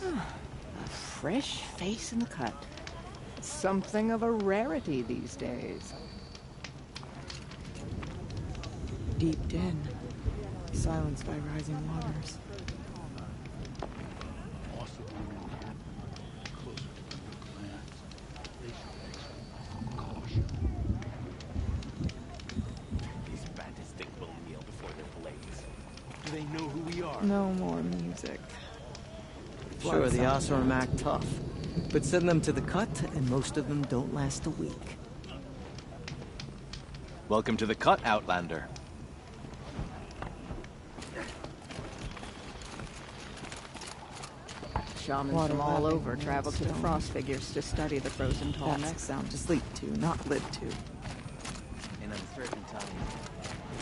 A fresh face in the cut. Something of a rarity these days. Deep den, silenced by rising waters. These bandits think we'll kneel before their blades. Do they know who we are? No more music. Sure, the Oseram act tough. But send them to the cut, and most of them don't last a week. Welcome to the cut, Outlander. Shamans from all over travel to the frost figures to study the frozen tallness. That's sound to sleep to, not live to. In uncertain times,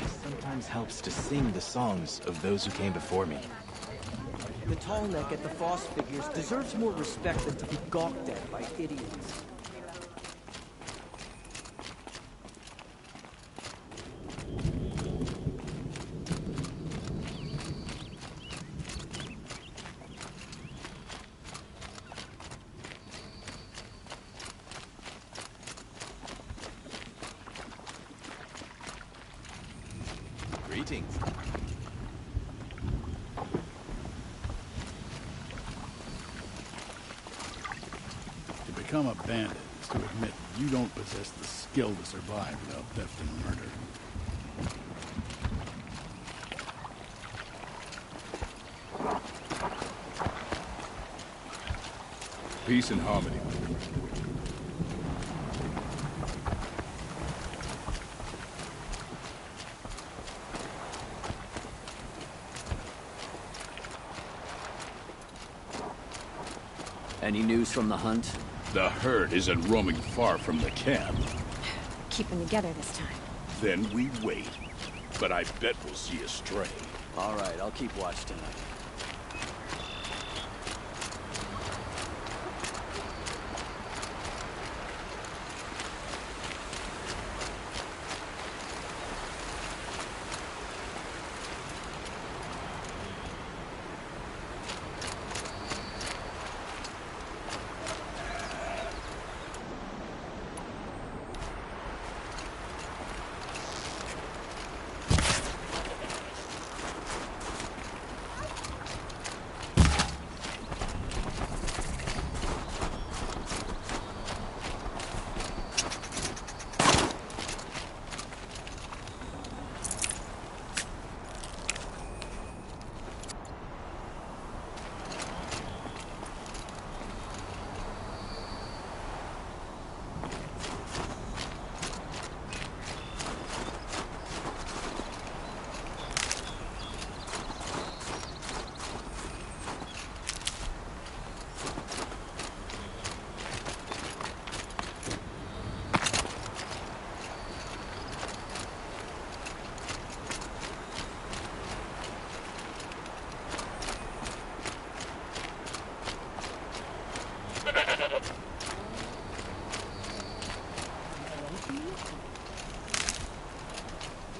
it sometimes helps to sing the songs of those who came before me. The tall neck at the frost figures deserves more respect than to be gawked at by idiots. Greetings. To become a bandit is to admit you don't possess the skill to survive without theft and murder. Peace and harmony. Any news from the hunt? The herd isn't roaming far from the camp. Keep them together this time. Then we wait. But I bet we'll see a stray. All right, I'll keep watch tonight.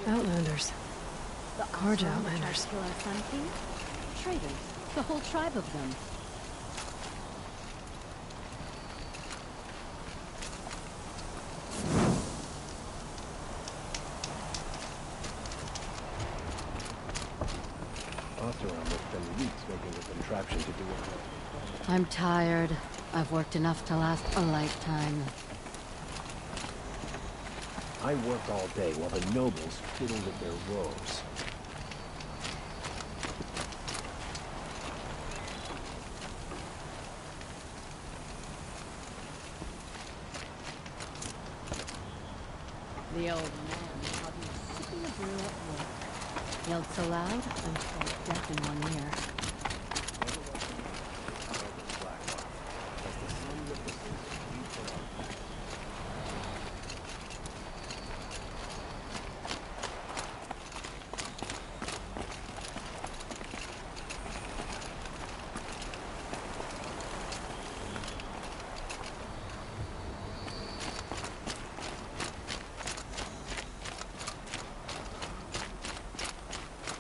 Outlanders. Hard Outlanders. Kill our Sun King? Traitors. The whole tribe of them. Oseram will spend weeks making a contraption to do it. I'm tired. I've worked enough to last a lifetime. I work all day while the nobles fiddle with their robes. The old man caught me sipping a brew at work. Yelled so loud, I'm quite deaf in one ear.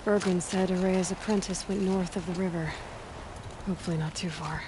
Bergren said Araya's apprentice went north of the river. Hopefully not too far.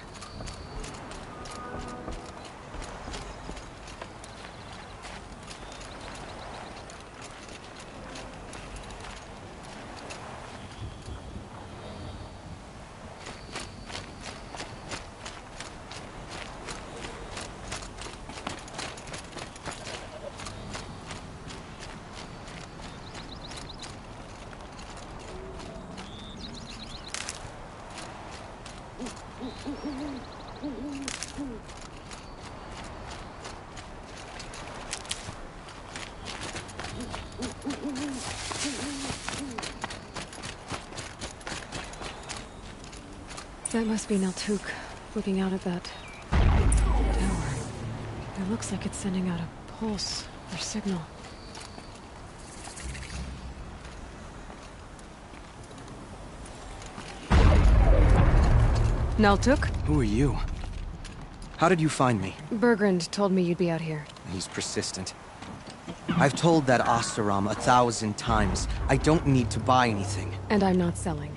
That must be Naltuk, looking out at that tower. It looks like it's sending out a pulse or signal. Naltuk? Who are you? How did you find me? Bergrand told me you'd be out here. He's persistent. I've told that Oseram 1,000 times. I don't need to buy anything. And I'm not selling.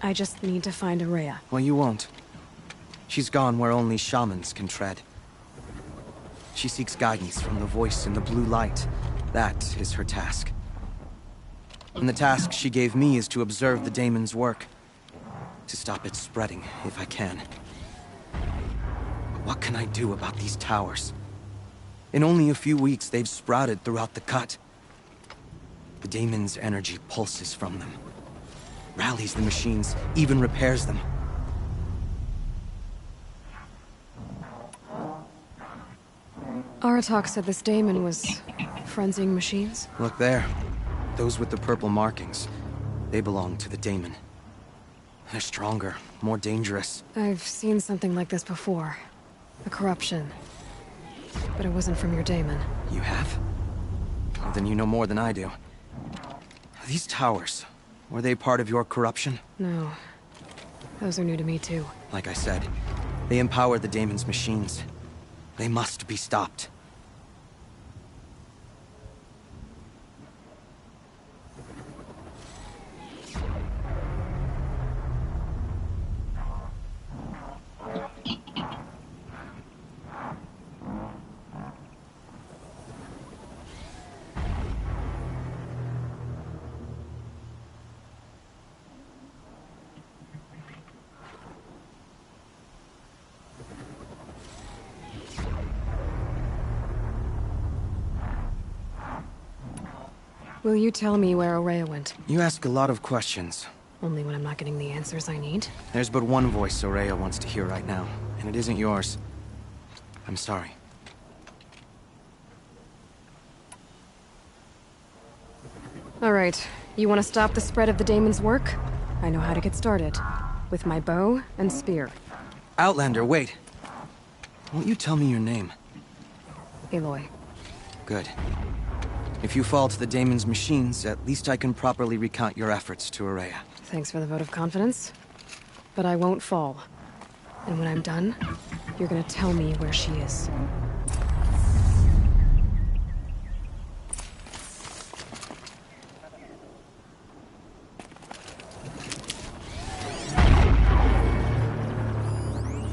I just need to find Araya. Well, you won't. She's gone where only shamans can tread. She seeks guidance from the voice in the blue light. That is her task. And the task she gave me is to observe the daemon's work. To stop it spreading, if I can. But what can I do about these towers? In only a few weeks, they've sprouted throughout the cut. The daemon's energy pulses from them. Rallies the machines, even repairs them. Aratak said this daemon was frenzying machines. Look there. Those with the purple markings. They belong to the daemon. They're stronger, more dangerous. I've seen something like this before. A corruption. But it wasn't from your daemon. You have? Well, then you know more than I do. These towers, were they part of your corruption? No. Those are new to me too. Like I said, they empower the daemon's machines. They must be stopped. Will you tell me where Araya went? You ask a lot of questions. Only when I'm not getting the answers I need. There's but one voice Araya wants to hear right now, and it isn't yours. I'm sorry. Alright, you want to stop the spread of the daemon's work? I know how to get started. With my bow and spear. Outlander, wait. Won't you tell me your name? Aloy. Good. If you fall to the daemon's machines, at least I can properly recount your efforts to Araya. Thanks for the vote of confidence. But I won't fall. And when I'm done, you're gonna tell me where she is.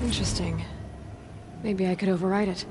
Interesting. Maybe I could override it.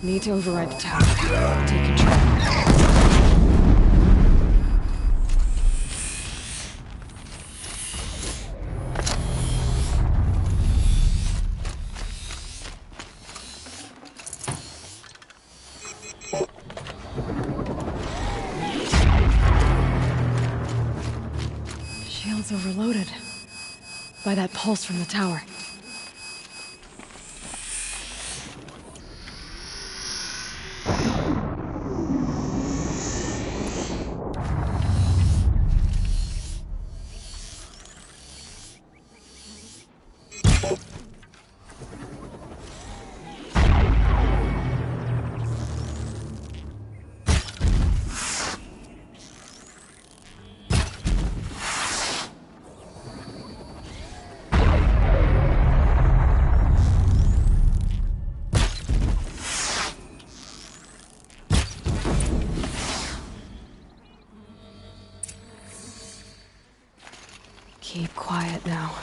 Need to override the tower. Take control. Shield's overloaded by that pulse from the tower. Keep quiet now.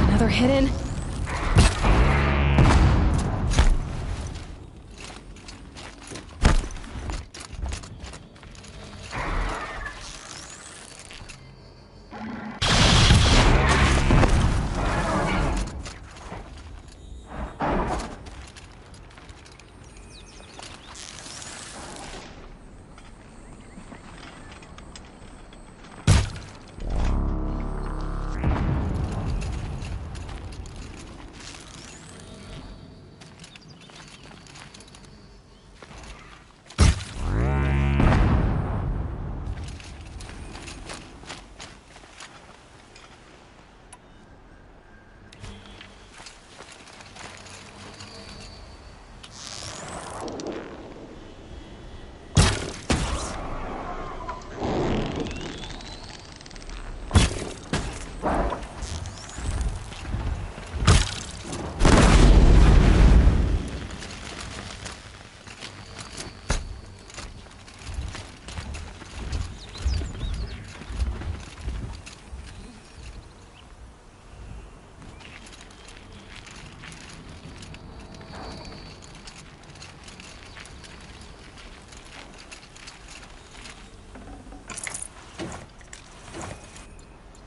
Another hidden.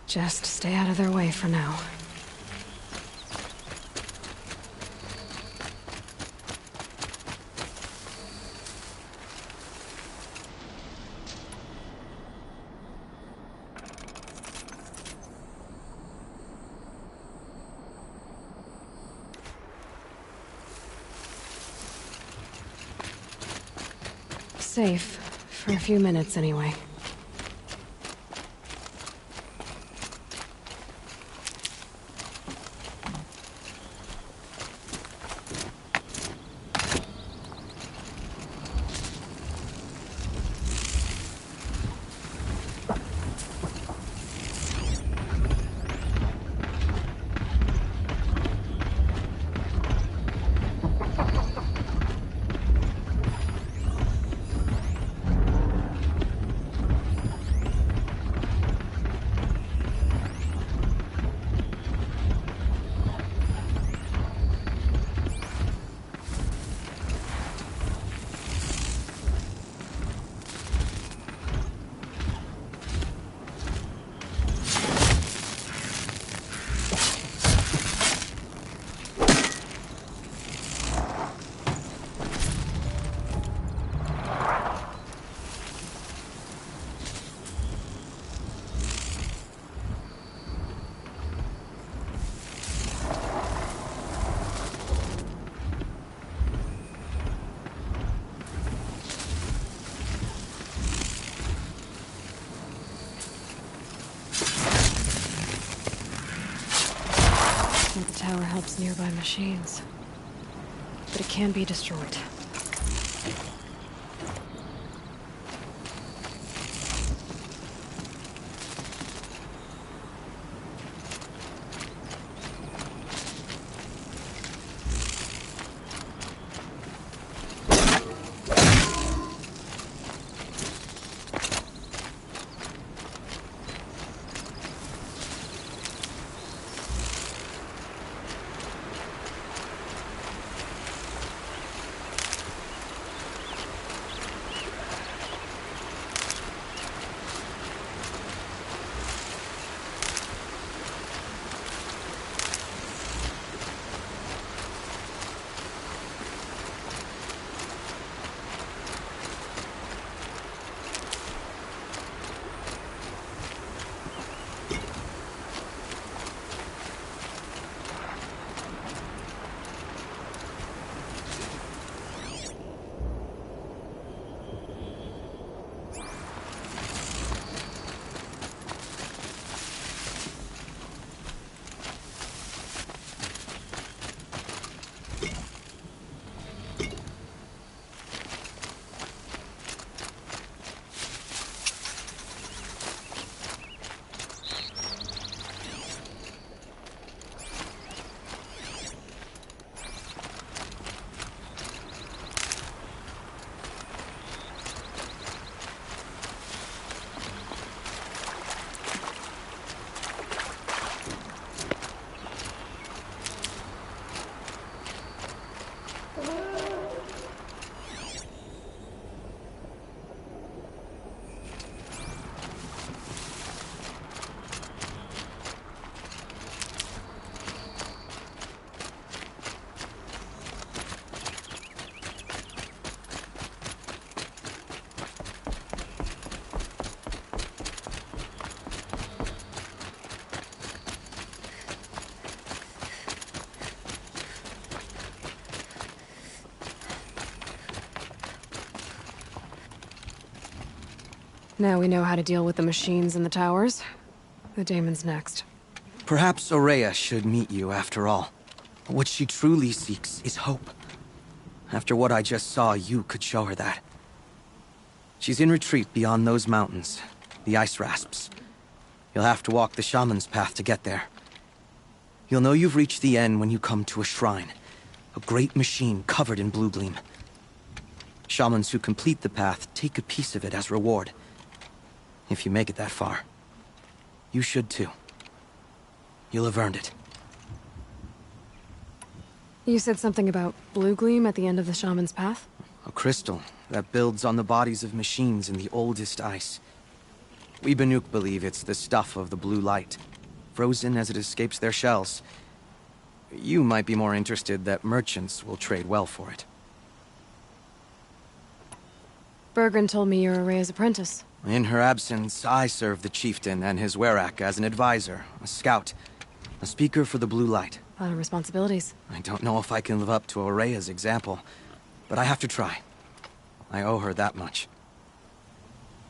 Just stay out of their way for now. Safe, for a few minutes anyway. The tower helps nearby machines, but it can be destroyed. Now we know how to deal with the machines in the towers. The daemon's next. Perhaps Aurea should meet you after all. What she truly seeks is hope. After what I just saw, you could show her that. She's in retreat beyond those mountains, the ice rasps. You'll have to walk the shaman's path to get there. You'll know you've reached the end when you come to a shrine. A great machine covered in blue gleam. Shamans who complete the path take a piece of it as reward. If you make it that far, you should too. You'll have earned it. You said something about blue gleam at the end of the shaman's path? A crystal that builds on the bodies of machines in the oldest ice. We Banuk believe it's the stuff of the blue light, frozen as it escapes their shells. You might be more interested that merchants will trade well for it. Bergren told me you're Aurea's apprentice. In her absence, I serve the chieftain and his werak as an advisor, a scout, a speaker for the blue light. A lot of responsibilities. I don't know if I can live up to Aurea's example, but I have to try. I owe her that much.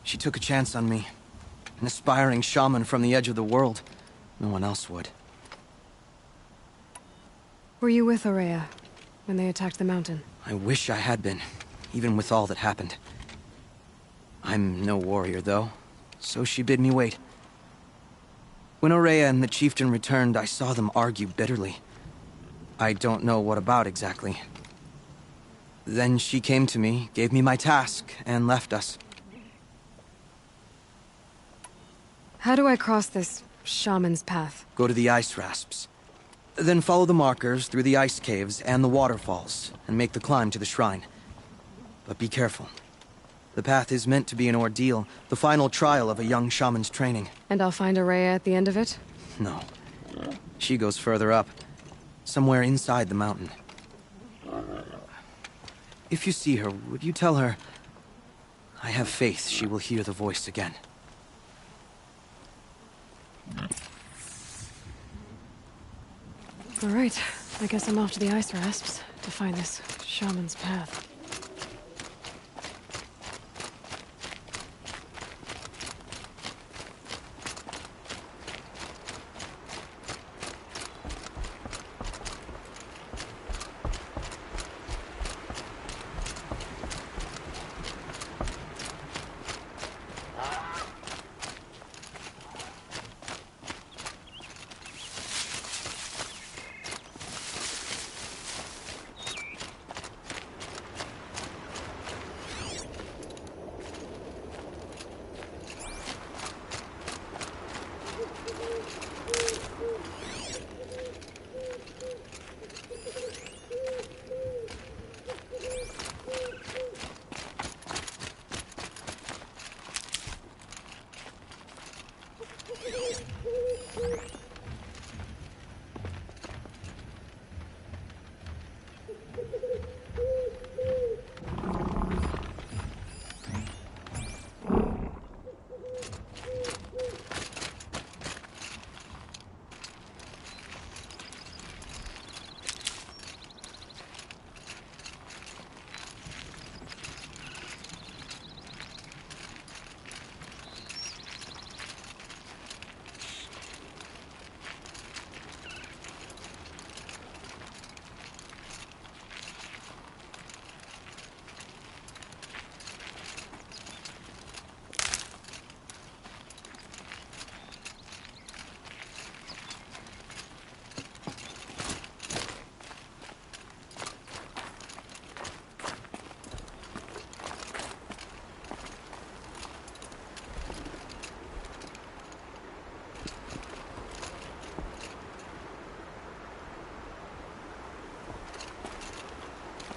She took a chance on me. An aspiring shaman from the edge of the world. No one else would. Were you with Aurea when they attacked the mountain? I wish I had been, even with all that happened. I'm no warrior, though, so she bid me wait. When Aurea and the chieftain returned, I saw them argue bitterly. I don't know what about exactly. Then she came to me, gave me my task, and left us. How do I cross this shaman's path? Go to the ice rasps. Then follow the markers through the ice caves and the waterfalls, and make the climb to the shrine. But be careful. The path is meant to be an ordeal, the final trial of a young shaman's training. And I'll find Aurea at the end of it? No. She goes further up, somewhere inside the mountain. If you see her, would you tell her, I have faith she will hear the voice again. All right, I guess I'm off to the ice rasps to find this shaman's path.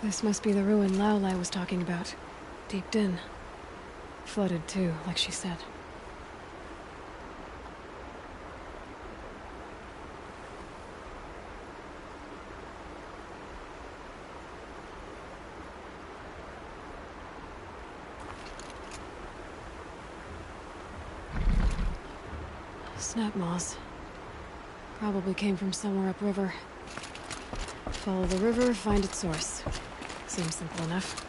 This must be the ruin Laolai was talking about. Deeped in. Flooded too, like she said. Snap moss. Probably came from somewhere upriver. Follow the river, find its source. Seems simple enough.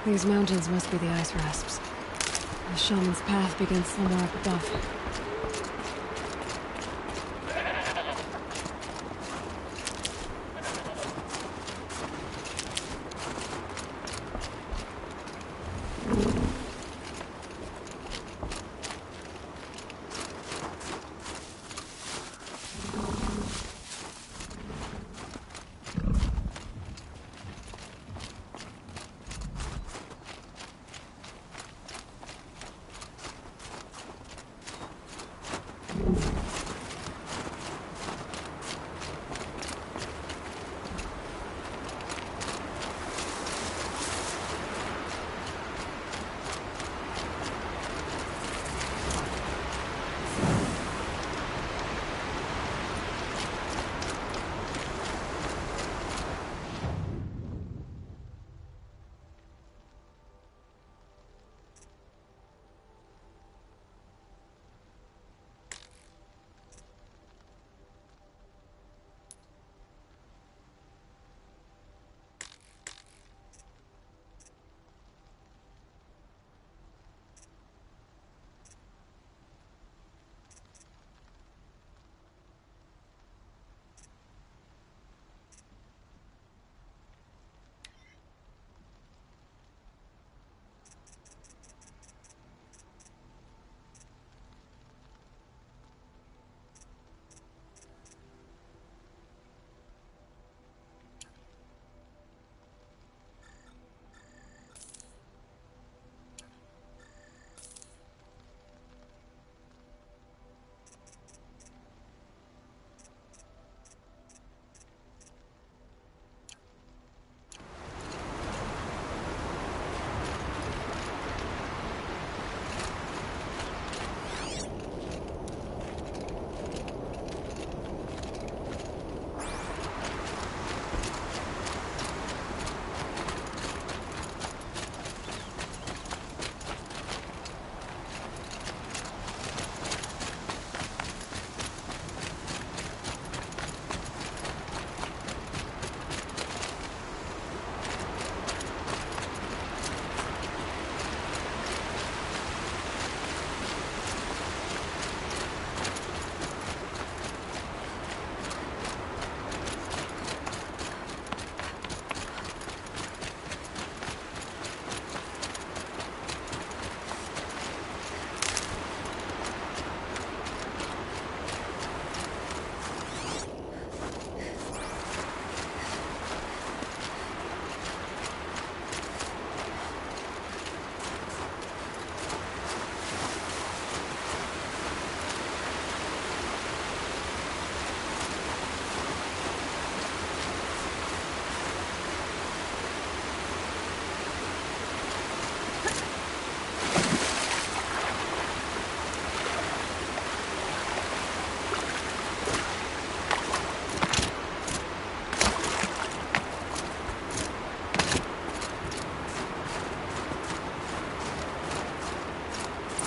These mountains must be the ice rasps. The shaman's path begins somewhere up above.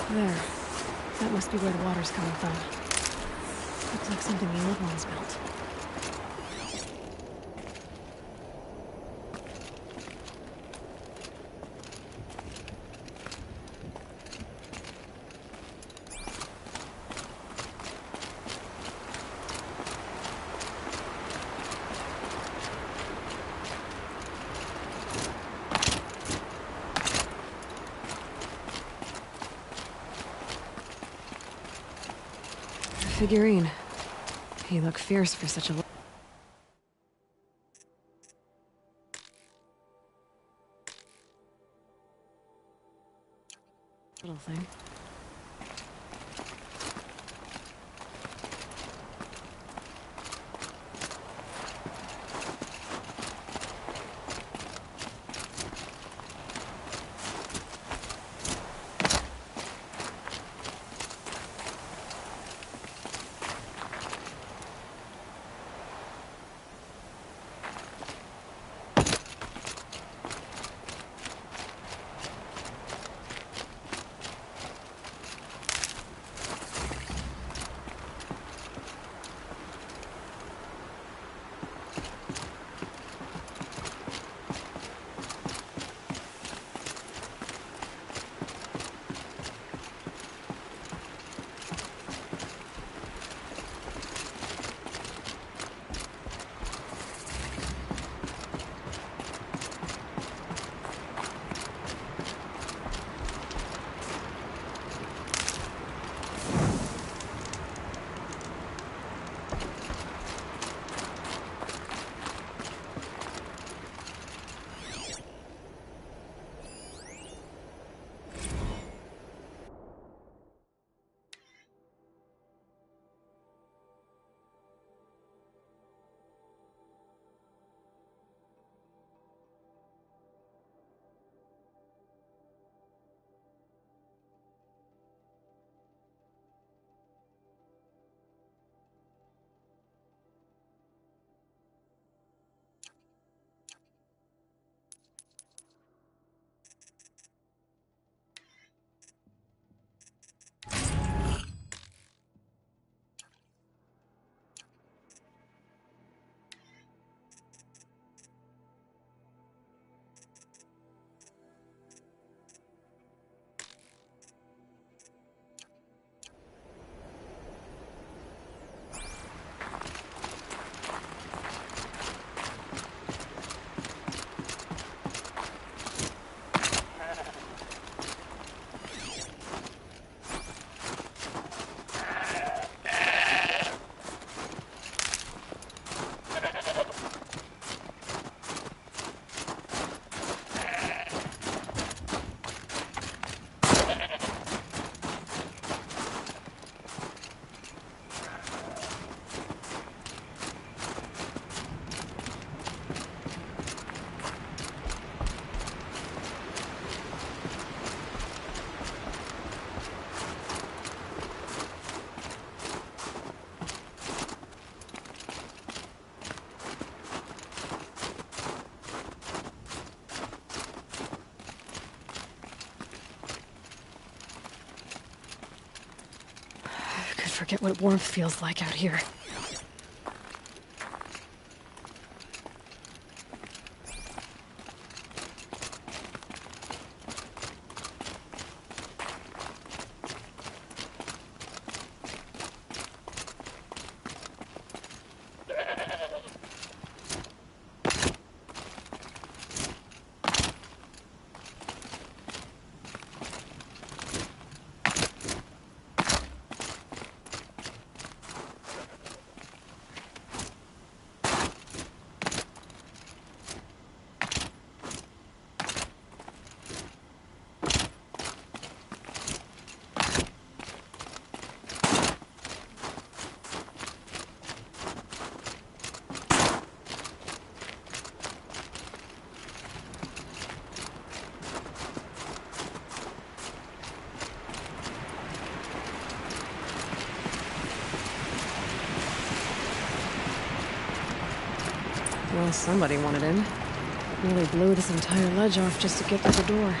There. That must be where the water's coming from. Looks like something the old ones built. Figurine. He looked fierce for such a little thing. forget what warmth feels like out here. Well, somebody wanted in. Nearly blew this entire ledge off just to get through the door.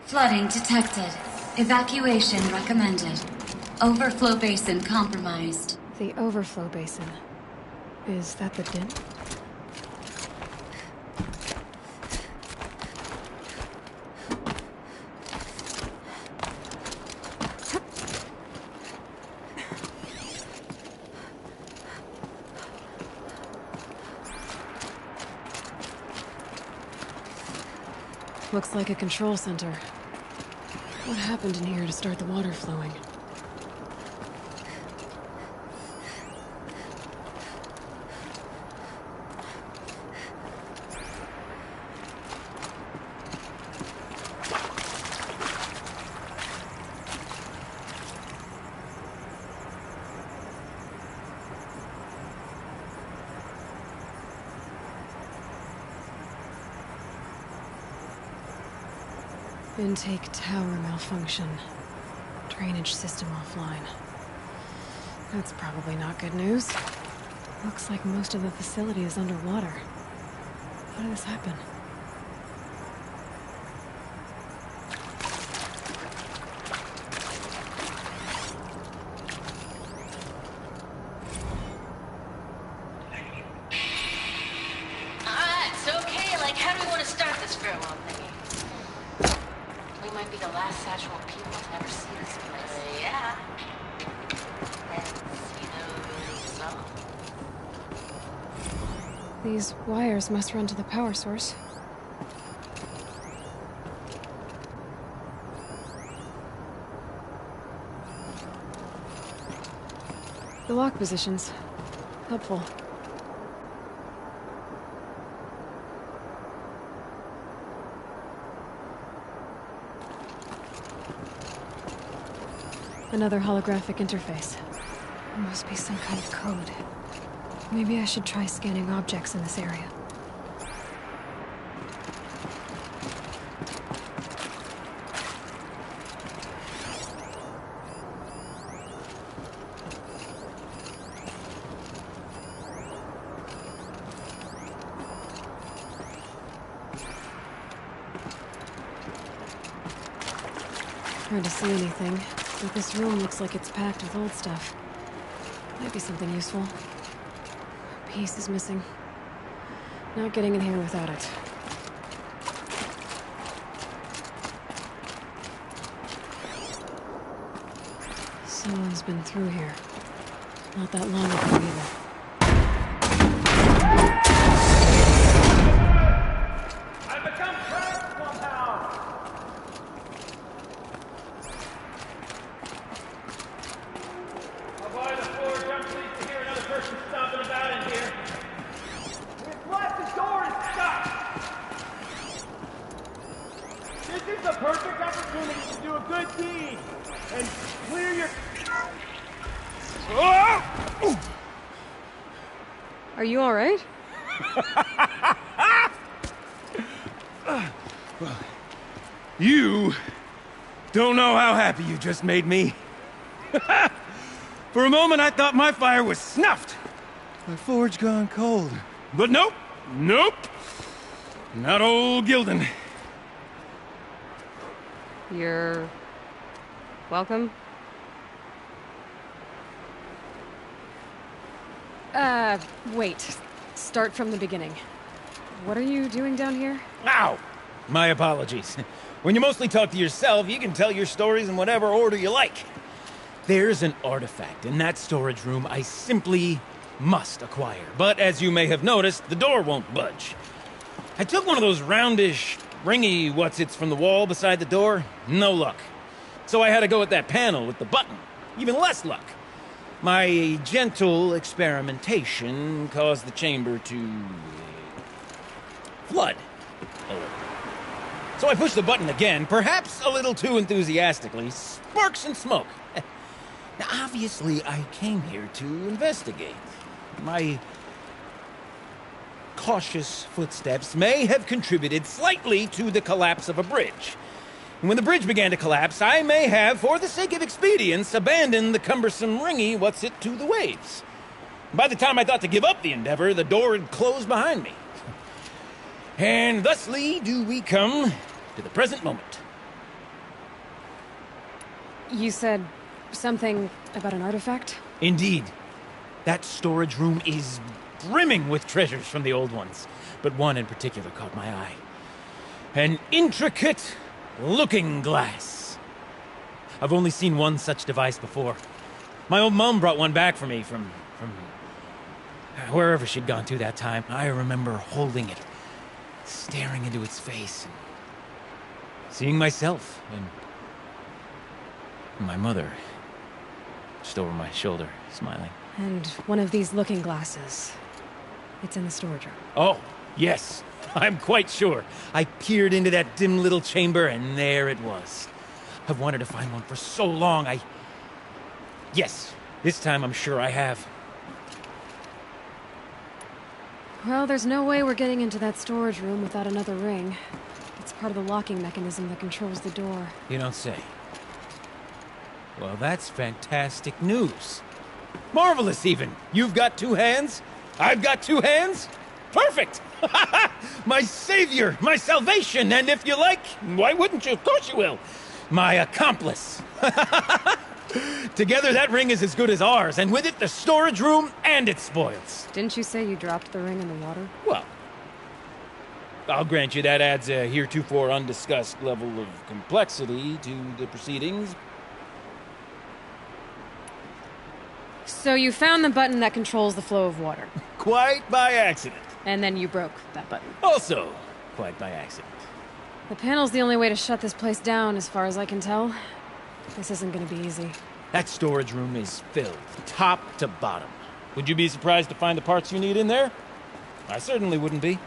Flooding detected. Evacuation recommended. Overflow basin compromised. The overflow basin. Is that the din? Looks like a control center. What happened in here to start the water flowing? Intake tower malfunction. Drainage system offline. That's probably not good news. Looks like most of the facility is underwater. How did this happen? It's okay. Like, how do we want to start this farewell thingy? We might be the last Satchel people to ever see this place. Yeah. And see those songs. These wires must run to the power source. The lock positions. Helpful. Another holographic interface. There must be some kind of code. Maybe I should try scanning objects in this area. Hard to see anything, but this room looks like it's packed with old stuff. Might be something useful. A piece is missing. Not getting in here without it. Someone's been through here. Not that long ago either. Are you alright? Well, you don't know how happy you just made me. For a moment, I thought my fire was snuffed. My forge gone cold. But nope, nope. Not old Gildan. You're... welcome? Wait. Start from the beginning. What are you doing down here? Ow! My apologies. When you mostly talk to yourself, you can tell your stories in whatever order you like. There's an artifact in that storage room I simply must acquire. But as you may have noticed, the door won't budge. I took one of those roundish, ringy what's-its from the wall beside the door. No luck. So I had to go with that panel with the button. Even less luck. My gentle experimentation caused the chamber to... flood. A little. So I pushed the button again, perhaps a little too enthusiastically. Sparks and smoke. Now, obviously, I came here to investigate. My cautious footsteps may have contributed slightly to the collapse of a bridge. And when the bridge began to collapse, I may have, for the sake of expedience, abandoned the cumbersome ringy what's-it to the waves. By the time I thought to give up the endeavor, the door had closed behind me. And thusly do we come to the present moment. You said something about an artifact? Indeed. That storage room is brimming with treasures from the old ones, but one in particular caught my eye. An intricate looking glass. I've only seen one such device before. My old mom brought one back for me from wherever she'd gone to that time. I remember holding it, staring into its face, and seeing myself and my mother just over my shoulder, smiling. And one of these looking glasses. It's in the storage room. Oh, yes. I'm quite sure. I peered into that dim little chamber, and there it was. I've wanted to find one for so long, Yes, this time I'm sure I have. Well, there's no way we're getting into that storage room without another ring. It's part of the locking mechanism that controls the door. You don't say. Well, that's fantastic news. Marvelous, even. You've got two hands. I've got two hands. Perfect! My savior, my salvation, and if you like, why wouldn't you? Of course you will. My accomplice. Together, that ring is as good as ours, and with it, the storage room and its spoils. Didn't you say you dropped the ring in the water? Well, I'll grant you that adds a heretofore undiscussed level of complexity to the proceedings. So you found the button that controls the flow of water. Quite by accident. And then you broke that button. Also, quite by accident. The panel's the only way to shut this place down, as far as I can tell. This isn't gonna be easy. That storage room is filled, top to bottom. Would you be surprised to find the parts you need in there? I certainly wouldn't be.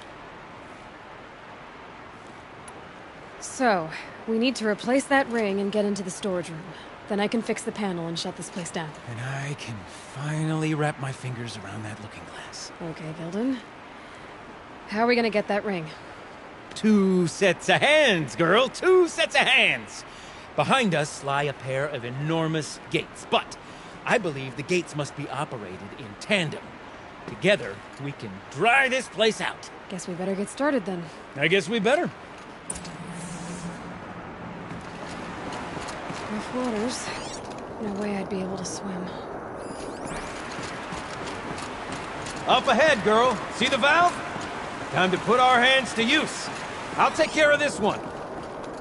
So, we need to replace that ring and get into the storage room. Then I can fix the panel and shut this place down. And I can finally wrap my fingers around that looking glass. Okay, Gildan. How are we gonna get that ring? 2 sets of hands, girl! 2 sets of hands! Behind us lie a pair of enormous gates, but I believe the gates must be operated in tandem. Together, we can dry this place out. Guess we better get started then. I guess we better. Rough waters. No way I'd be able to swim. Up ahead, girl. See the valve? Time to put our hands to use. I'll take care of this one.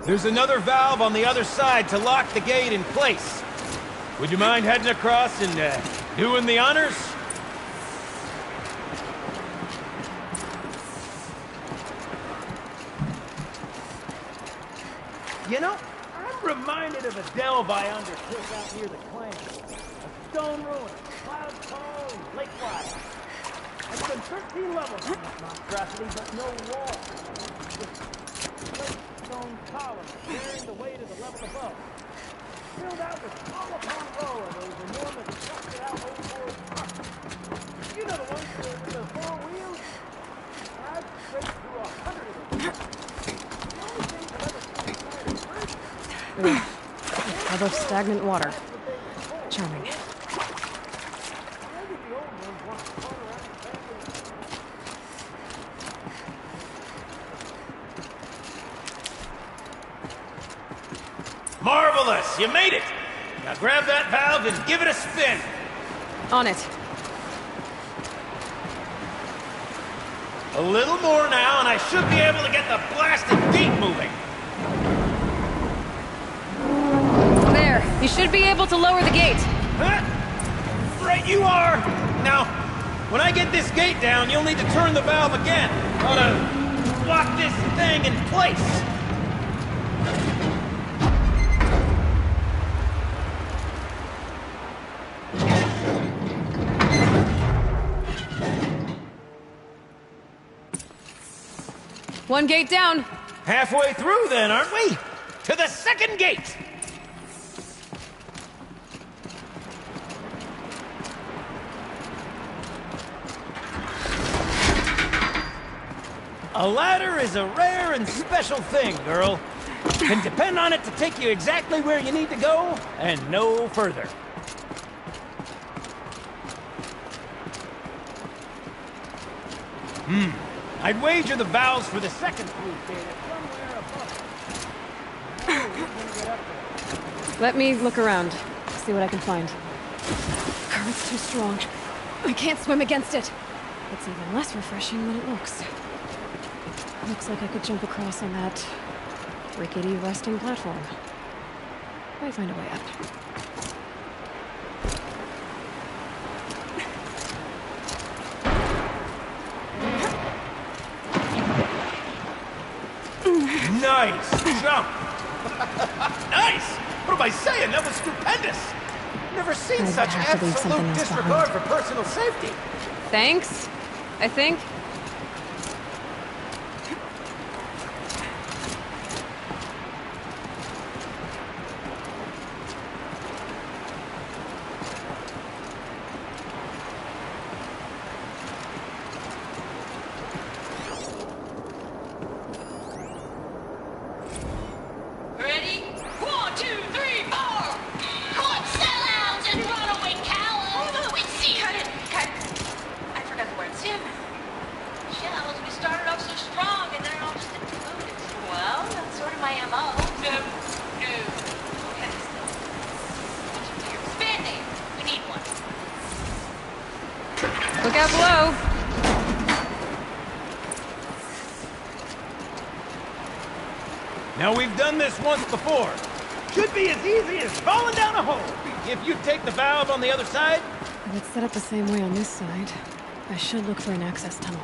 There's another valve on the other side to lock the gate in place. Would you mind heading across and doing the honors? You know, I'm reminded of a delve I undertook out near the clan. A stone ruin, cloud call, and lake wire. I've done 13 levels on this monstrosity, but no wall. Just slate stone columns carrying the weight of the level above. Filled out with row upon row of those enormous rusted out old world parks. You know the ones with the Ugh. A tub of stagnant water. Charming. Marvelous! You made it! Now grab that valve and give it a spin! On it. A little more now, and I should be able to get the blasted gate moving! There. You should be able to lower the gate. Huh? Right you are! Now, when I get this gate down, you'll need to turn the valve again. Ought to lock this thing in place. One gate down. Halfway through then, aren't we? To the second gate! A ladder is a rare and special thing, girl. Can depend on it to take you exactly where you need to go, and no further. I'd wager the valves for the second sluice gate are somewhere above. Let me look around. See what I can find. Current's too strong. I can't swim against it. It's even less refreshing than it looks. Looks like I could jump across on that rickety resting platform. Might find a way up. Nice jump! Nice! What am I saying? That was stupendous! Never seen I'd such have to leave something absolute else disregard behind. for personal safety. Thanks, I think. Ready? 1, 2, 3, 4! Court sellouts and runaway cowards! We see her! Cut. I forgot the words. Tim. Shells, we started off so strong and then it all just imploded. Well, that's sort of my MO. No. Okay, still. Spin-name. We need one. Look out below. Now, we've done this once before. Should be as easy as falling down a hole. If you take the valve on the other side. If it's set up the same way on this side, I should look for an access tunnel.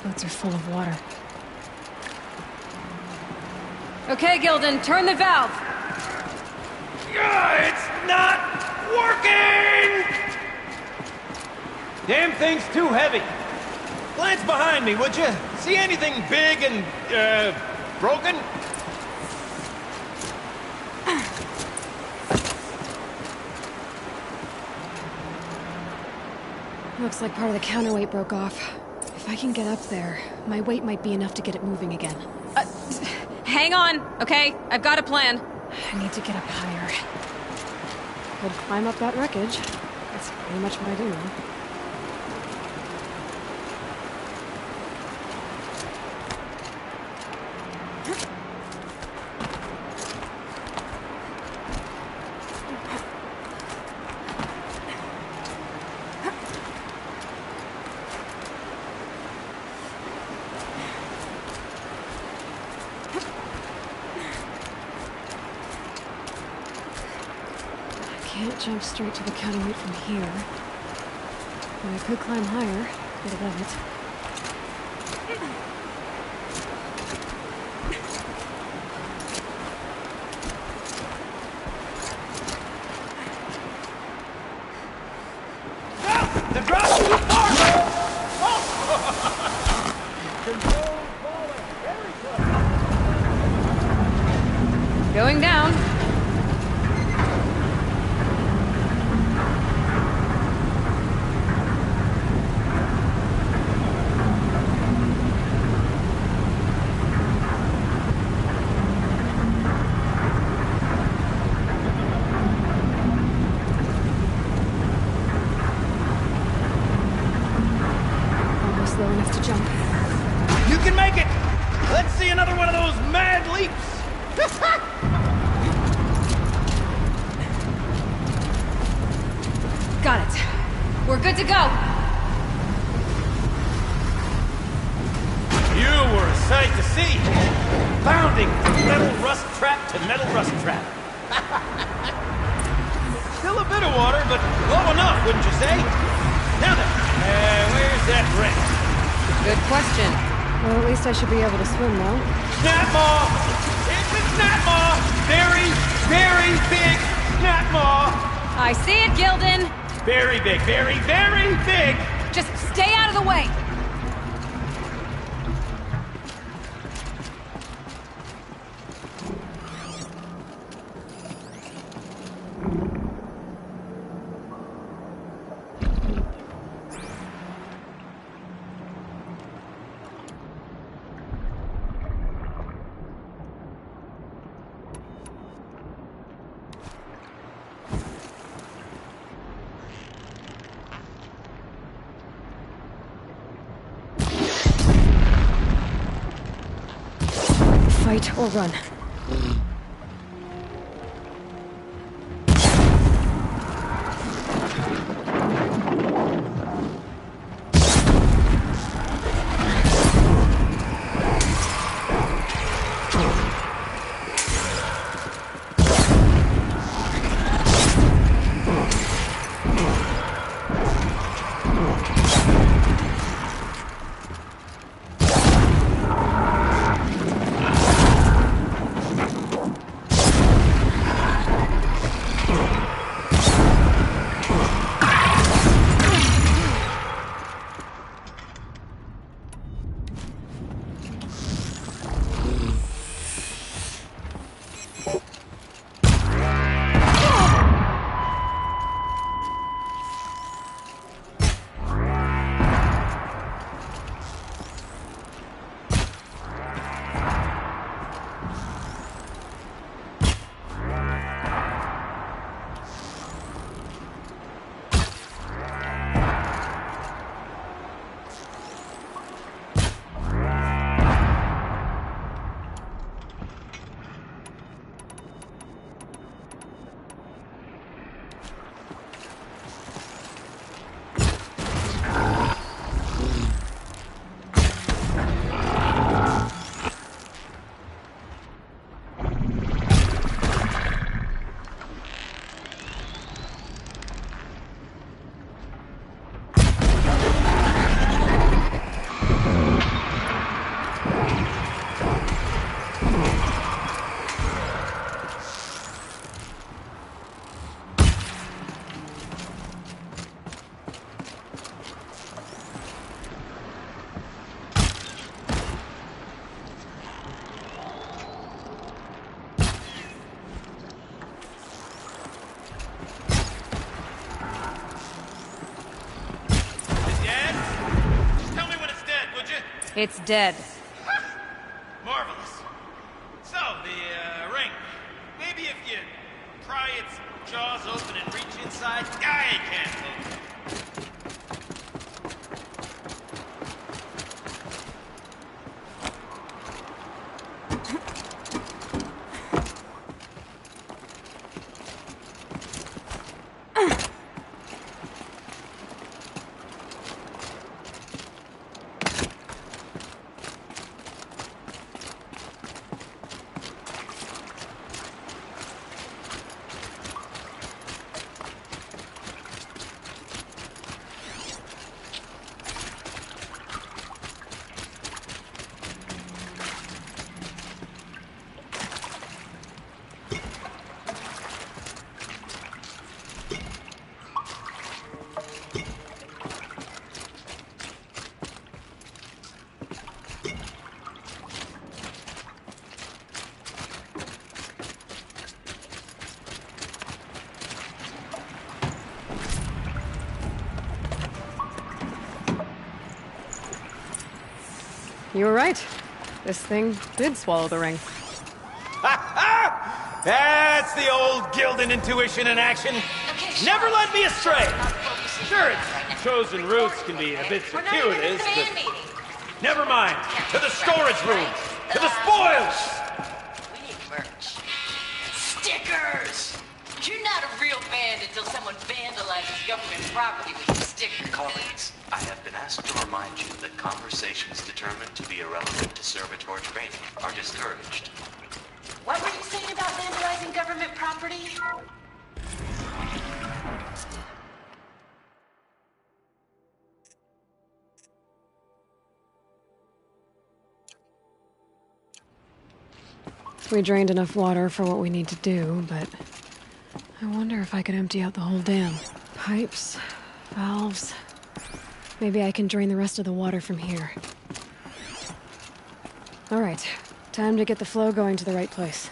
Boats are full of water. Okay, Gilden, turn the valve. It's not working! Damn thing's too heavy. Glance behind me, would you? See anything big and, broken? Looks like part of the counterweight broke off. If I can get up there, my weight might be enough to get it moving again. Hang on, okay? I've got a plan. I need to get up higher. Could climb up that wreckage. That's pretty much what I do now. Can't jump straight to the counterweight from here. But I could climb higher, get above it. The drop's too far, man! Going down. Almost low enough to jump. You can make it! Let's see another one of those mad leaps! Got it. We're good to go. You were a sight to see. Bounding from metal rust trap to metal rust trap. Still a bit of water, but low enough, wouldn't you say? Now then, where's that wreck? Good question. Well, at least I should be able to swim now. Snapmaw! It's a snapmaw! Very, very big snapmaw! I see it, Gildan. Very big, very, very big! Just stay out of the way. Fight or run. It's dead. Marvelous. So, the ring. Maybe if you pry its jaws open and reach inside, I can't move. You were right. This thing did swallow the ring. That's the old Gildan intuition in action. Never led me astray. Sure, its chosen routes can be a bit circuitous, but never mind. To the storage room. To the spoils. We need merch. Stickers! You're not a real band until someone vandalizes government property with your sticker. Colleagues, I have been asked to remind you that conversations determined to be irrelevant to servitor training are discouraged. What were you saying about vandalizing government property? We drained enough water for what we need to do, but I wonder if I could empty out the whole dam. Pipes, valves. Maybe I can drain the rest of the water from here. All right, time to get the flow going to the right place.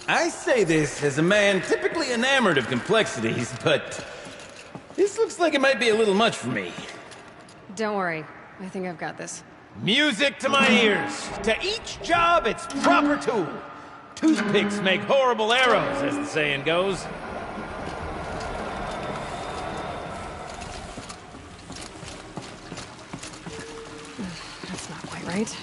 I say this as a man typically enamored of complexities, but this looks like it might be a little much for me. Don't worry. I think I've got this. Music to my ears. To each job, its proper tool. Toothpicks make horrible arrows, as the saying goes. That's not quite right.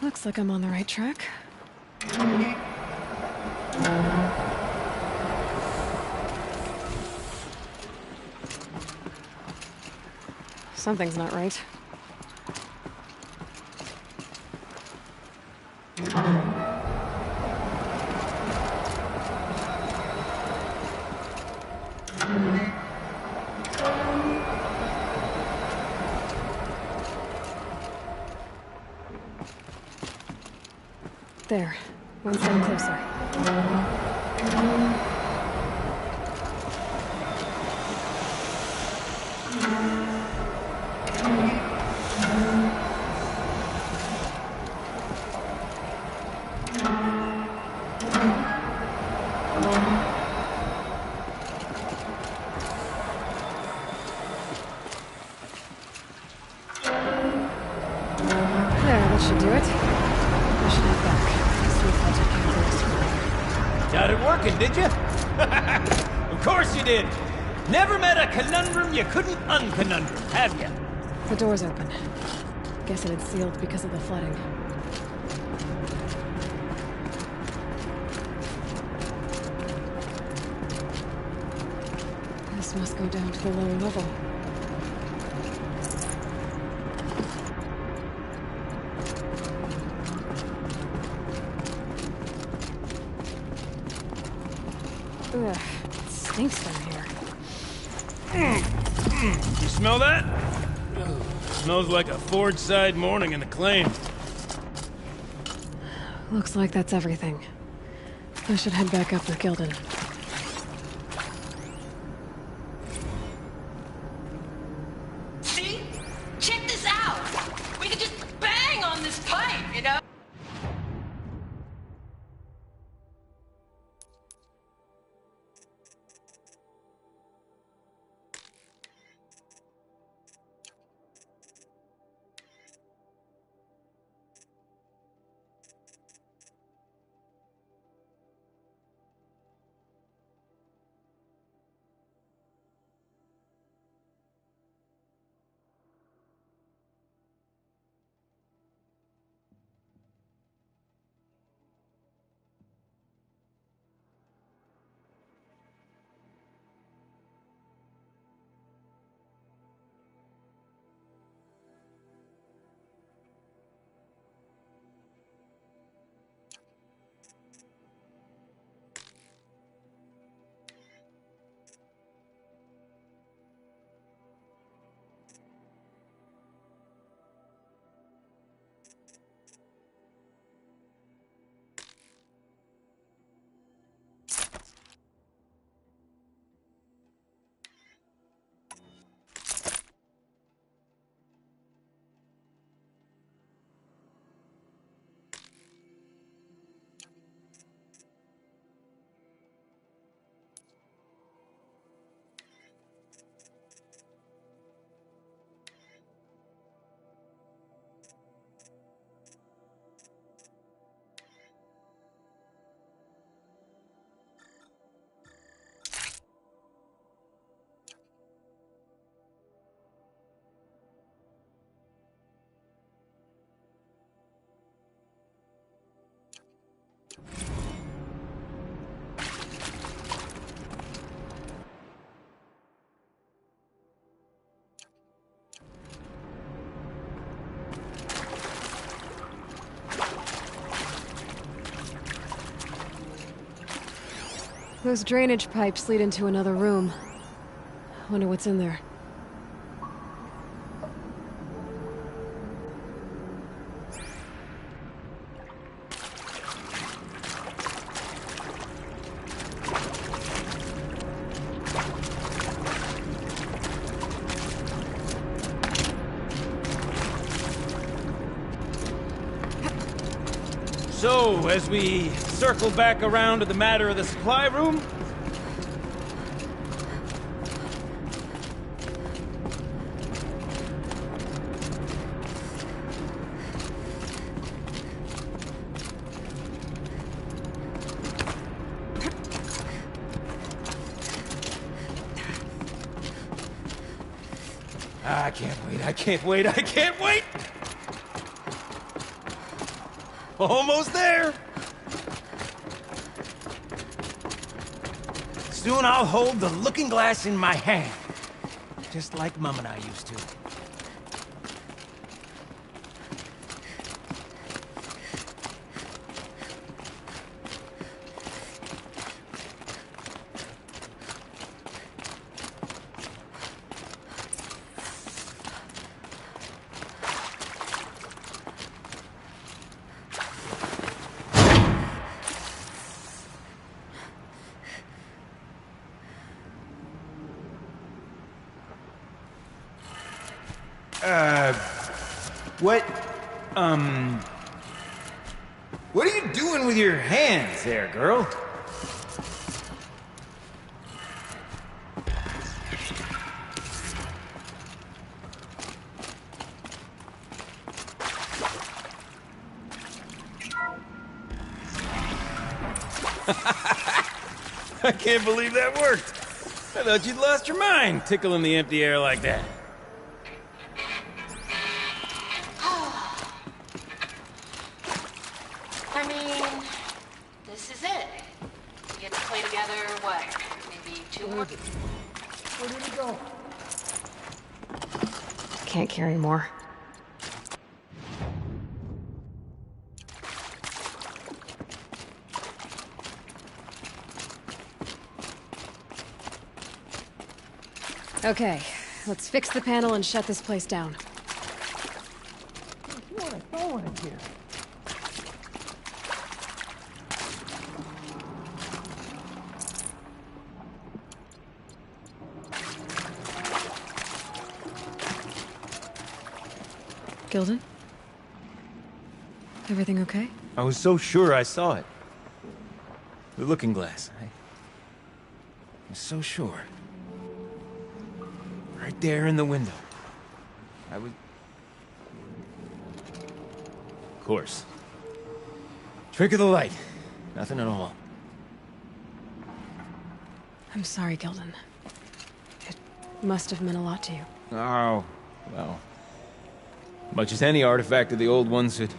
Looks like I'm on the right track. Something's not right. There. One step closer. There, that should do it. I should head back. Got it working, did you? Of course you did. Never met a conundrum you couldn't unconundrum, have you? The door's open. Guess it had sealed because of the flooding. This must go down to the lower level. Ugh, it stinks down here. You smell that? Smells like a forge-side morning in the claim. Looks like that's everything. I should head back up with Gildan. See? Check this out! We could just bang on this pipe, you know? Those drainage pipes lead into another room. Wonder what's in there. So, as we circle back around to the matter of the supply room... I can't wait, I can't wait, I can't wait! Almost there! Soon I'll hold the looking glass in my hand. Just like Mum and I used to. What are you doing with your hands there, girl? I can't believe that worked. I thought you'd lost your mind, tickling the empty air like that. I mean, this is it. We get to play together, what, maybe 2 more? Where did he go? Can't carry more. Okay, let's fix the panel and shut this place down. You want to throw one in here? Gilden? Everything okay? I was so sure I saw it. The looking glass. I was so sure. Right there in the window. I was... Of course. Trick of the light. Nothing at all. I'm sorry, Gilden. It must have meant a lot to you. Oh, well... Much as any artifact of the old ones would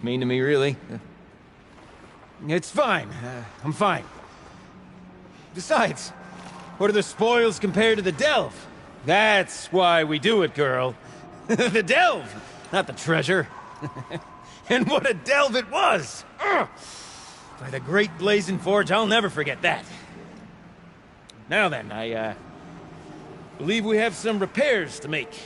mean to me, really. It's fine. I'm fine. Besides, what are the spoils compared to the delve? That's why we do it, girl. The delve, not the treasure. And what a delve it was! Ugh. By the great blazing forge, I'll never forget that. Now then, I believe we have some repairs to make.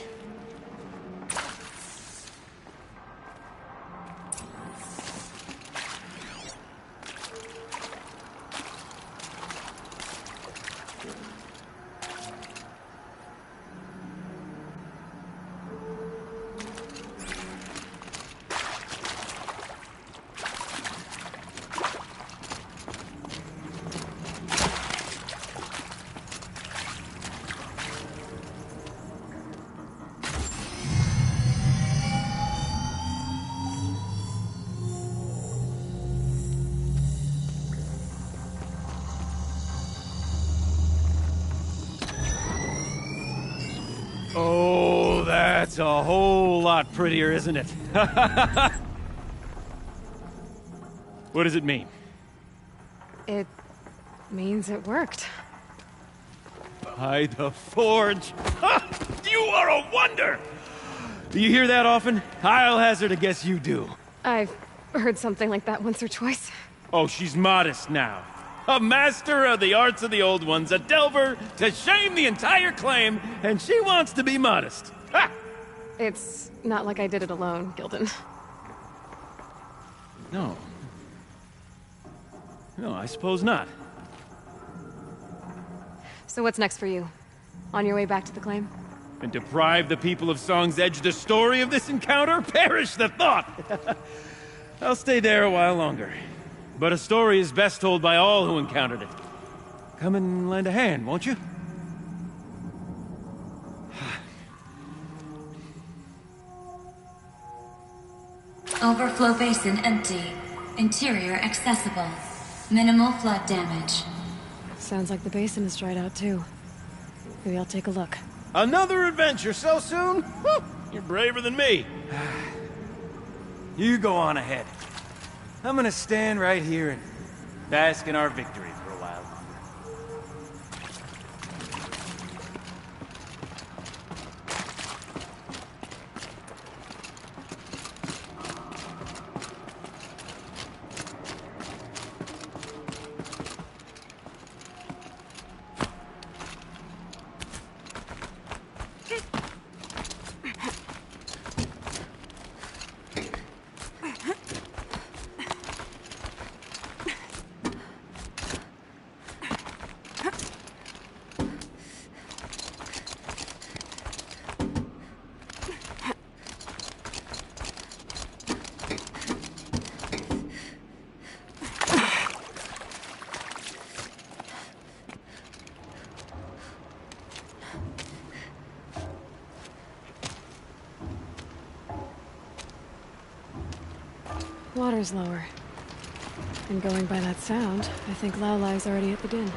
Oh, that's a whole lot prettier, isn't it? What does it mean? It means it worked. By the forge! Ha! You are a wonder! Do you hear that often? I'll hazard a guess you do. I've heard something like that once or twice. Oh, she's modest now. A master of the arts of the old ones, a delver to shame the entire claim, and she wants to be modest. Ha! It's not like I did it alone, Gilden. No. No, I suppose not. So what's next for you? On your way back to the claim? And deprive the people of Song's Edge the story of this encounter? Perish the thought! I'll stay there a while longer. But a story is best told by all who encountered it. Come and lend a hand, won't you? Overflow basin empty. Interior accessible. Minimal flood damage. Sounds like the basin is dried out too. Maybe I'll take a look. Another adventure so soon? Whew, you're braver than me. You go on ahead. I'm gonna stand right here and bask in our victory for a while. Water's lower. And going by that sound, I think Lao Lai's already at the din.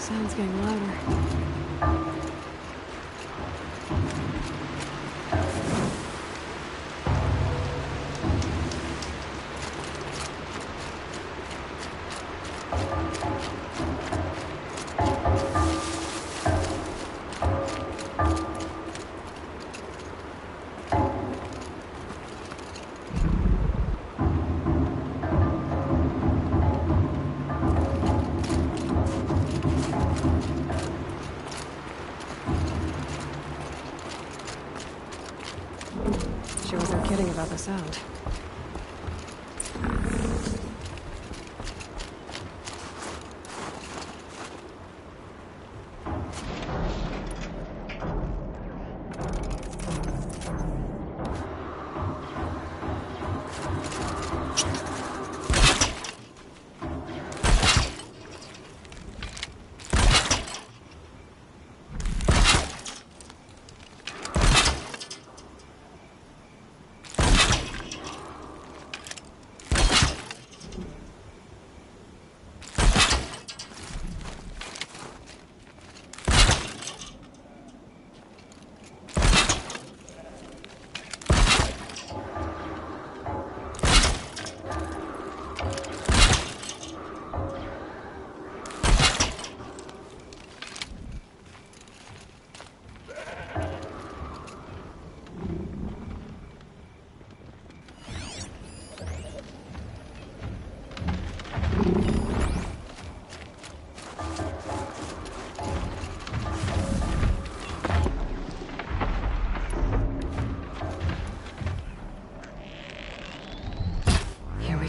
Sound's getting louder. She wasn't kidding about the sound.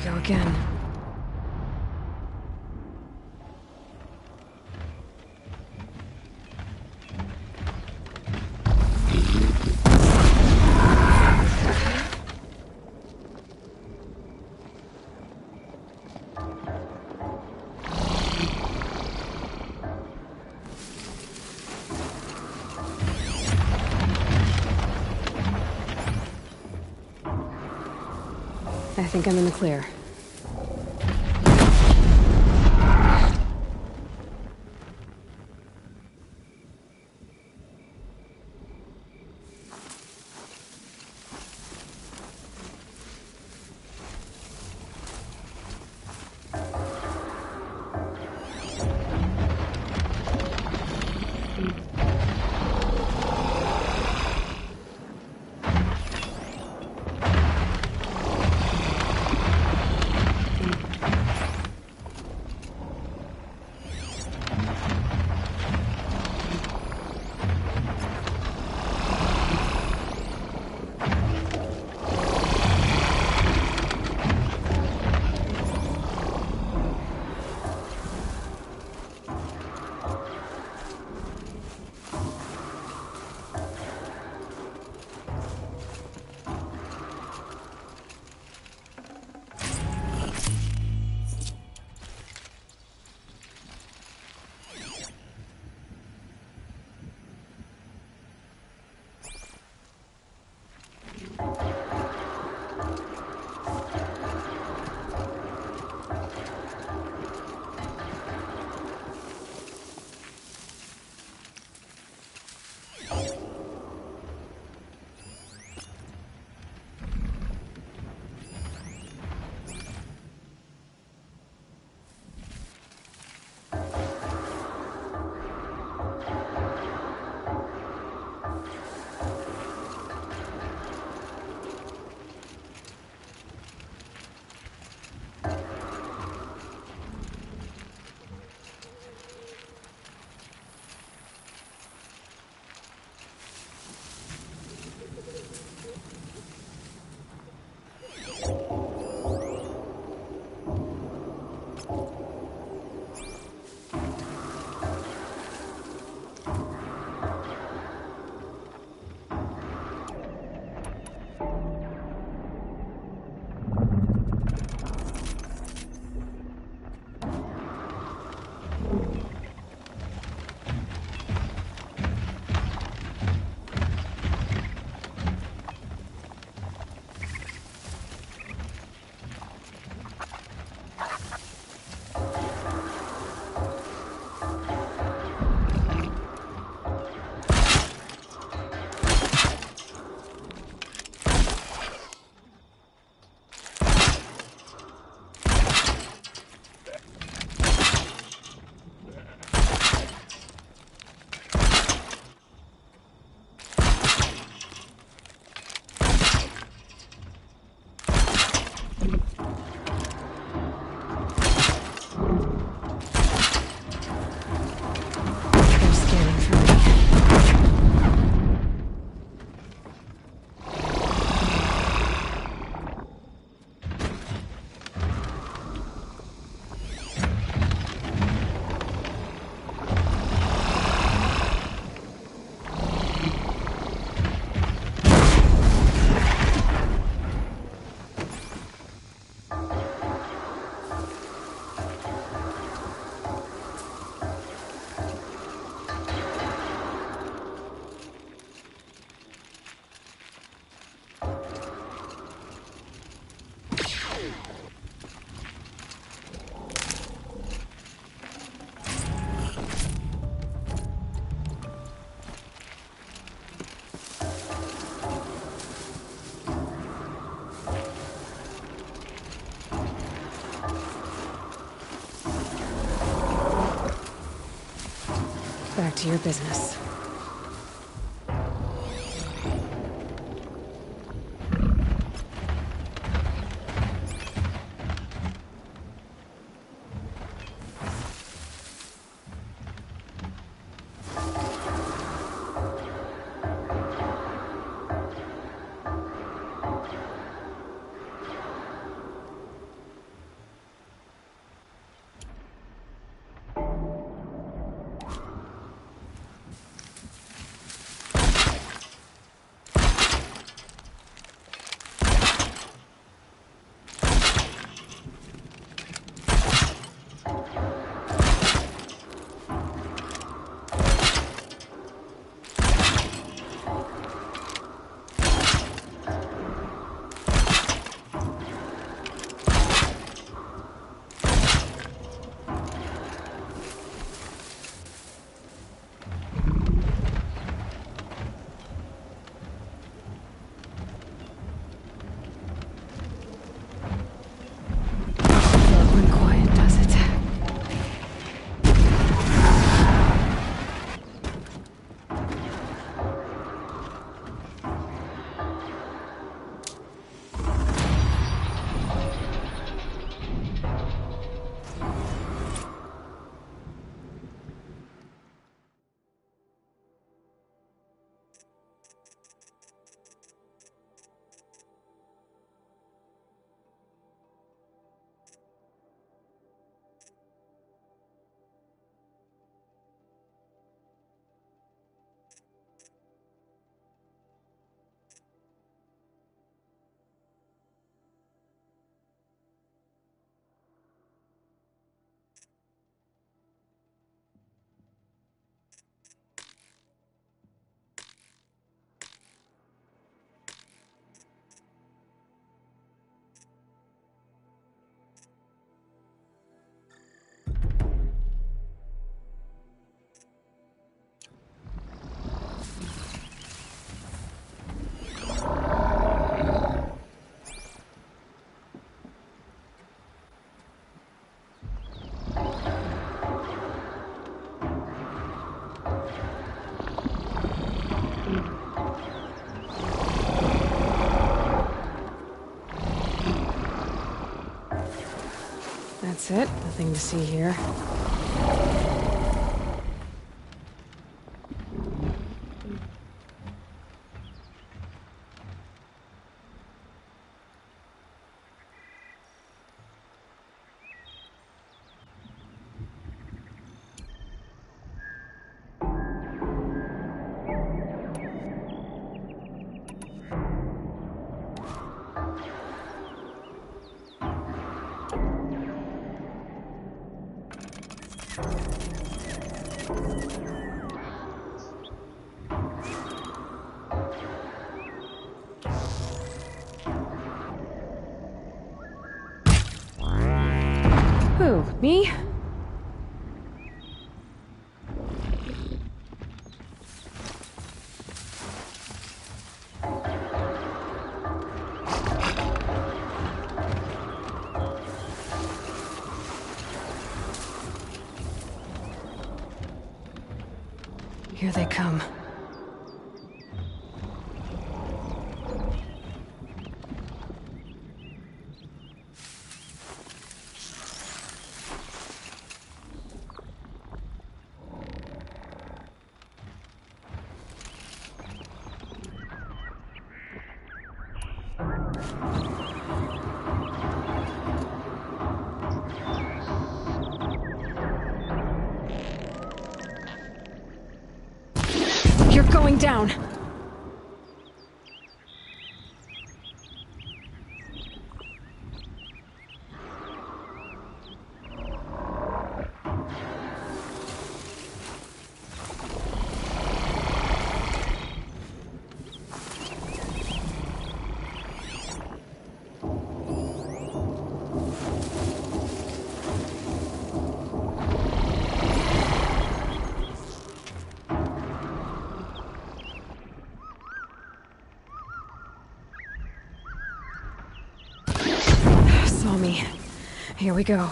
Go again. I think I'm in the clear. back to your business. That's it. Nothing to see here. Who? Me? Here they come. You're going down. Saw me. Here we go.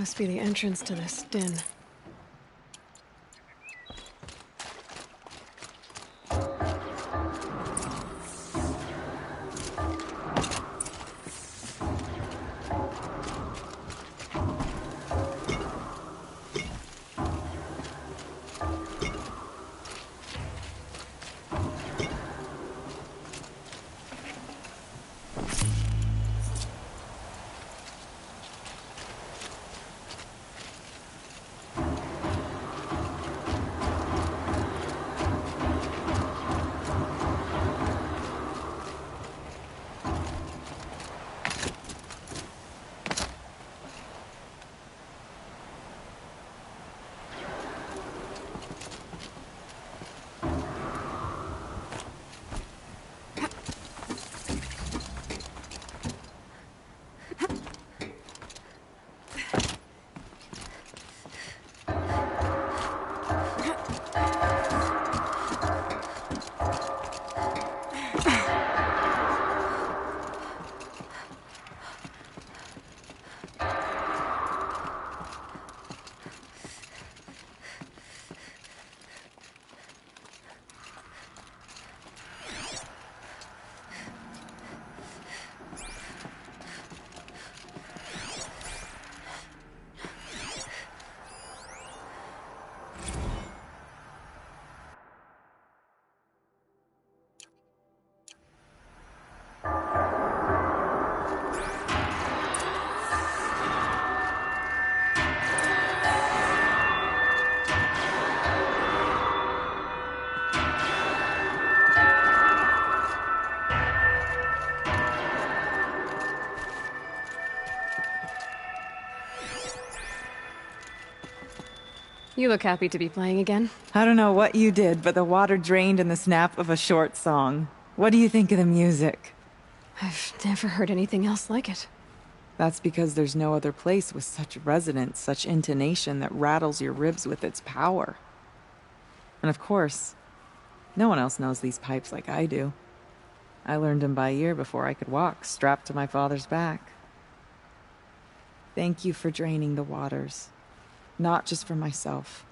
must be the entrance to this den. You look happy to be playing again. I don't know what you did, but the water drained in the snap of a short song. What do you think of the music? I've never heard anything else like it. That's because there's no other place with such resonance, such intonation that rattles your ribs with its power. And of course, no one else knows these pipes like I do. I learned them by ear before I could walk, strapped to my father's back. Thank you for draining the waters. Not just for myself,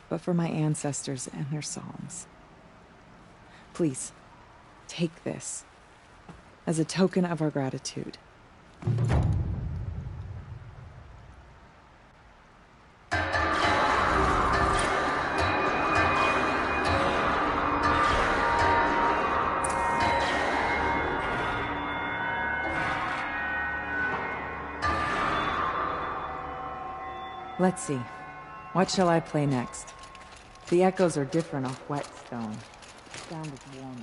but for my ancestors and their songs. Please, take this as a token of our gratitude. Let's see. What shall I play next? The echoes are different off wet stone. The sound is warmer.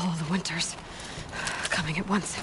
All the winters coming at once.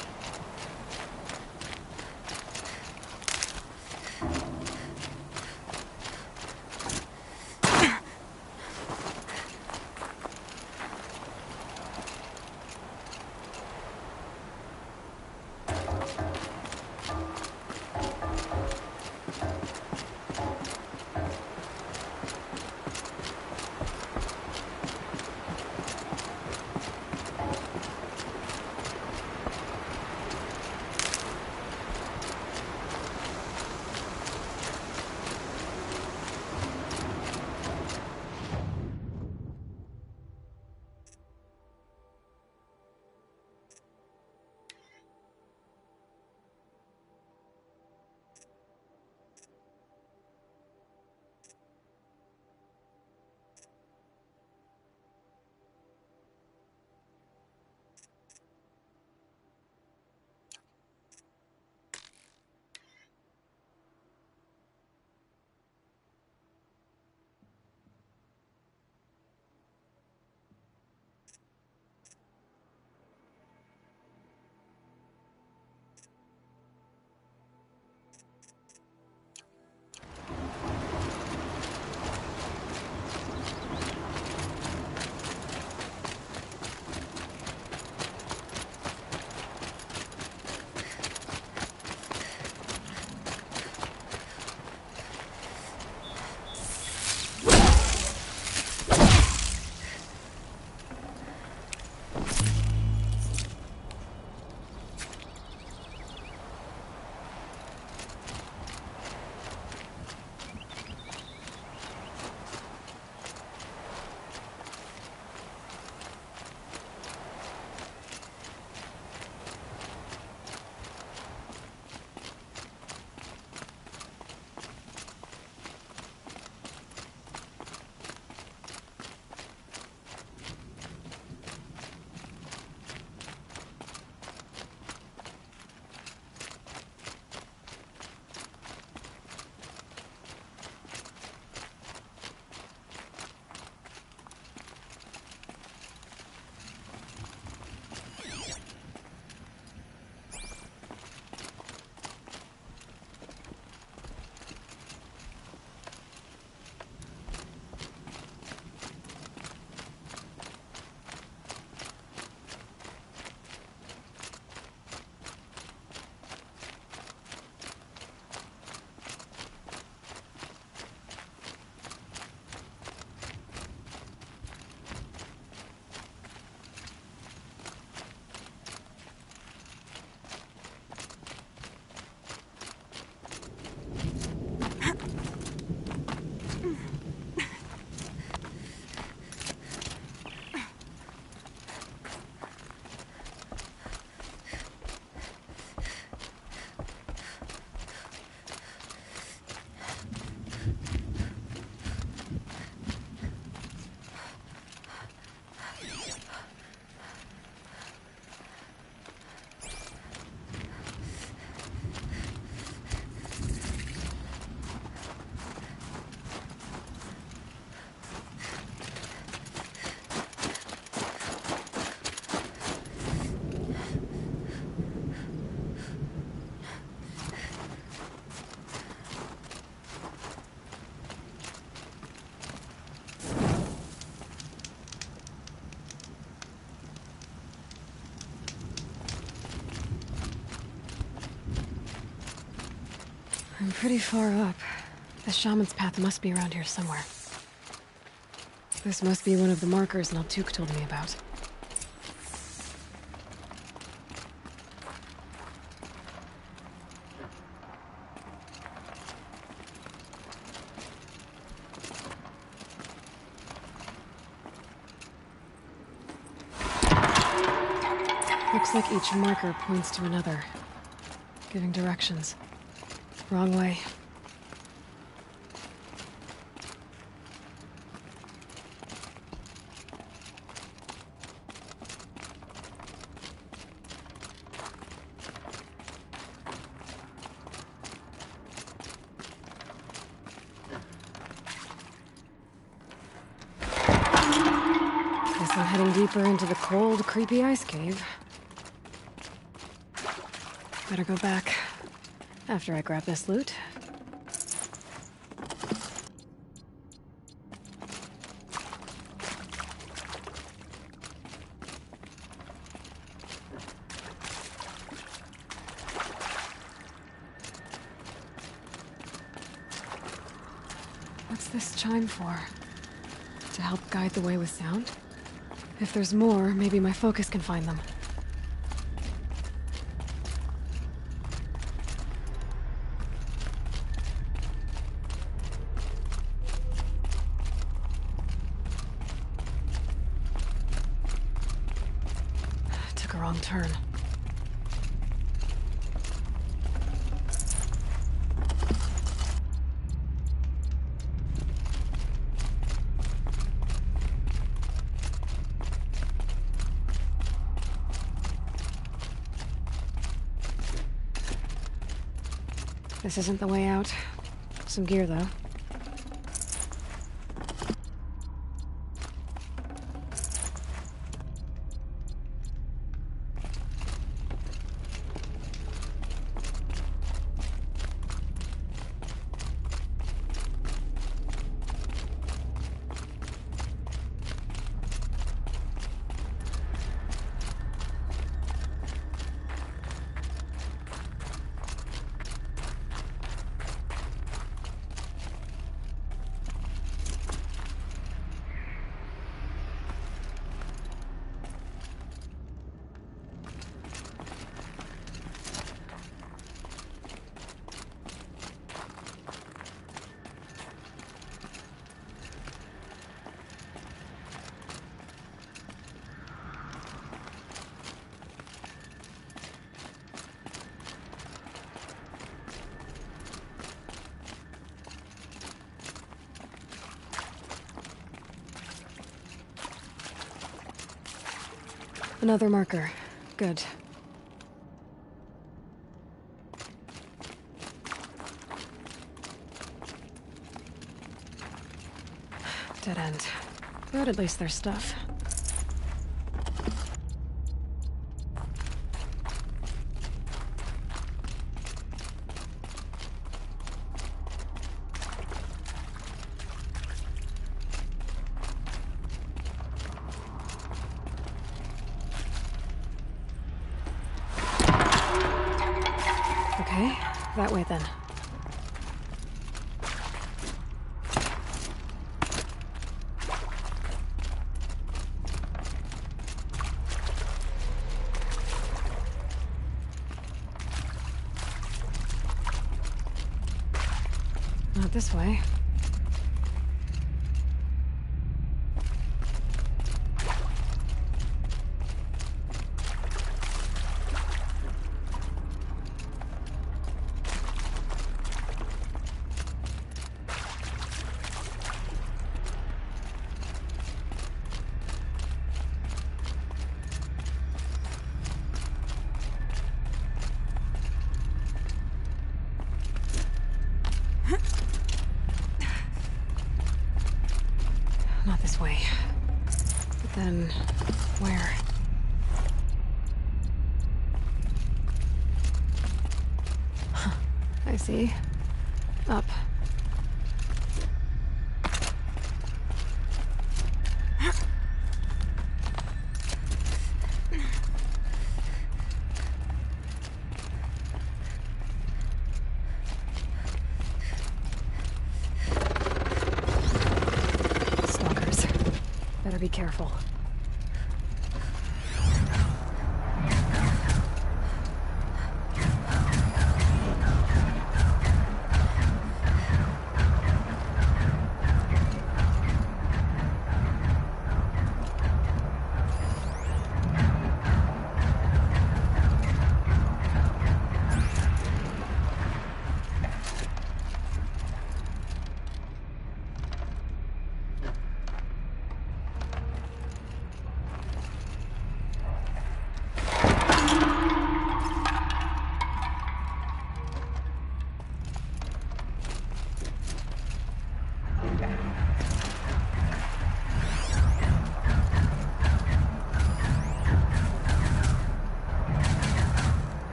pretty far up. The shaman's path must be around here somewhere. This must be one of the markers Naltuk told me about. Looks like each marker points to another, giving directions. Wrong way. Guess I'm heading deeper into the cold, creepy ice cave. Better go back after I grab this loot. What's this chime for? To help guide the way with sound? If there's more, maybe my focus can find them. Took a wrong turn. This isn't the way out. Some gear, though. Another marker. Good. Dead end. But at least there's stuff. Okay, that way then. Not this way. Not this way. But then, where? Huh. I see. Up. be careful.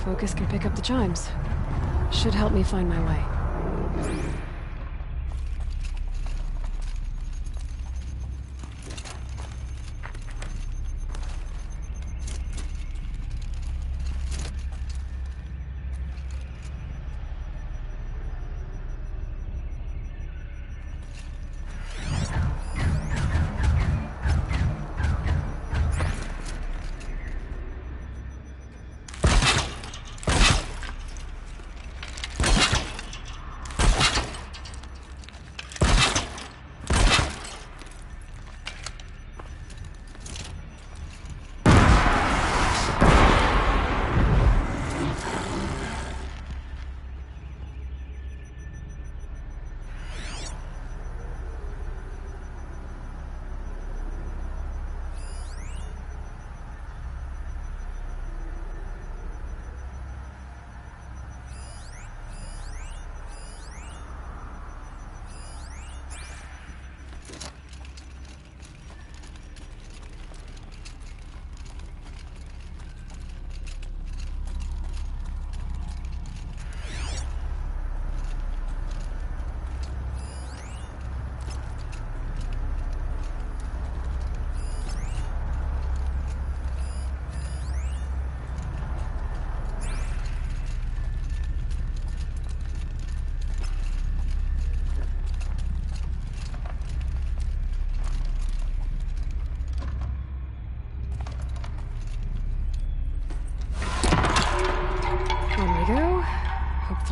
Focus can pick up the chimes. Should help me find my way.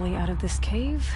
safely out of this cave.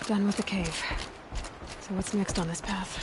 Done with the cave. So what's next on this path?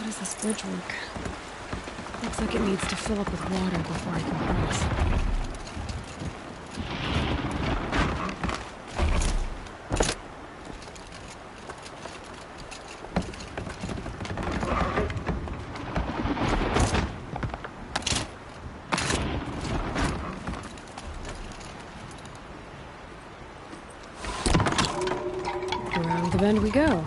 How does this bridge work? Looks like it needs to fill up with water before I can cross. Around the bend we go.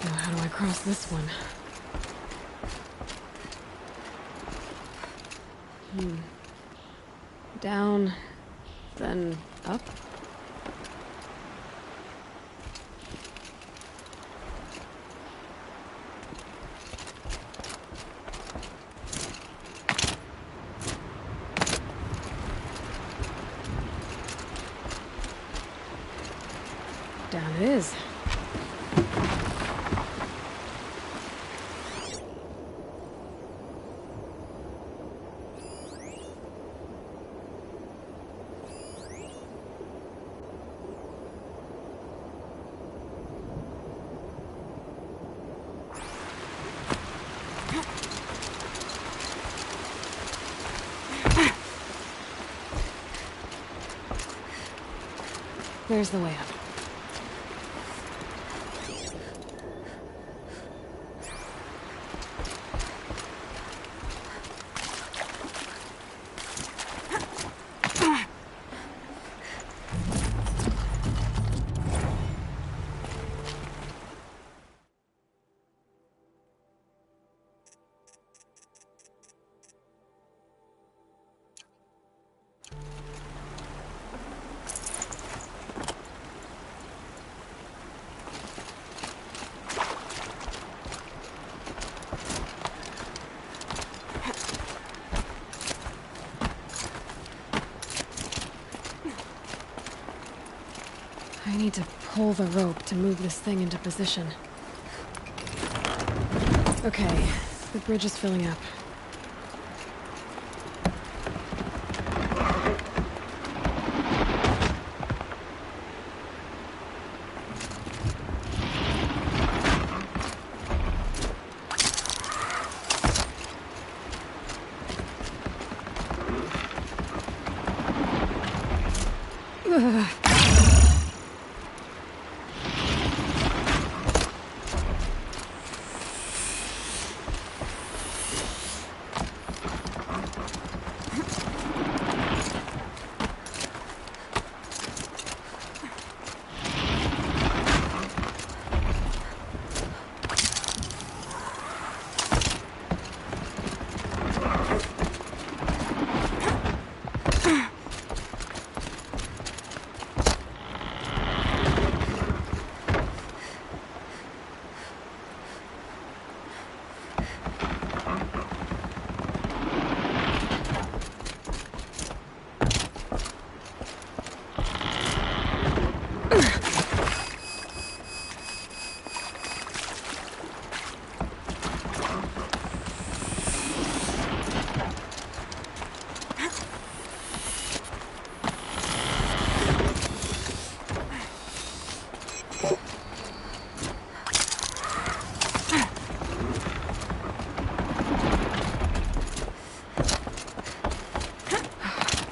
Now how do I cross this one? Down, then up? Down it is. There's the way up. I need to pull the rope to move this thing into position. Okay, the bridge is filling up. Ugh.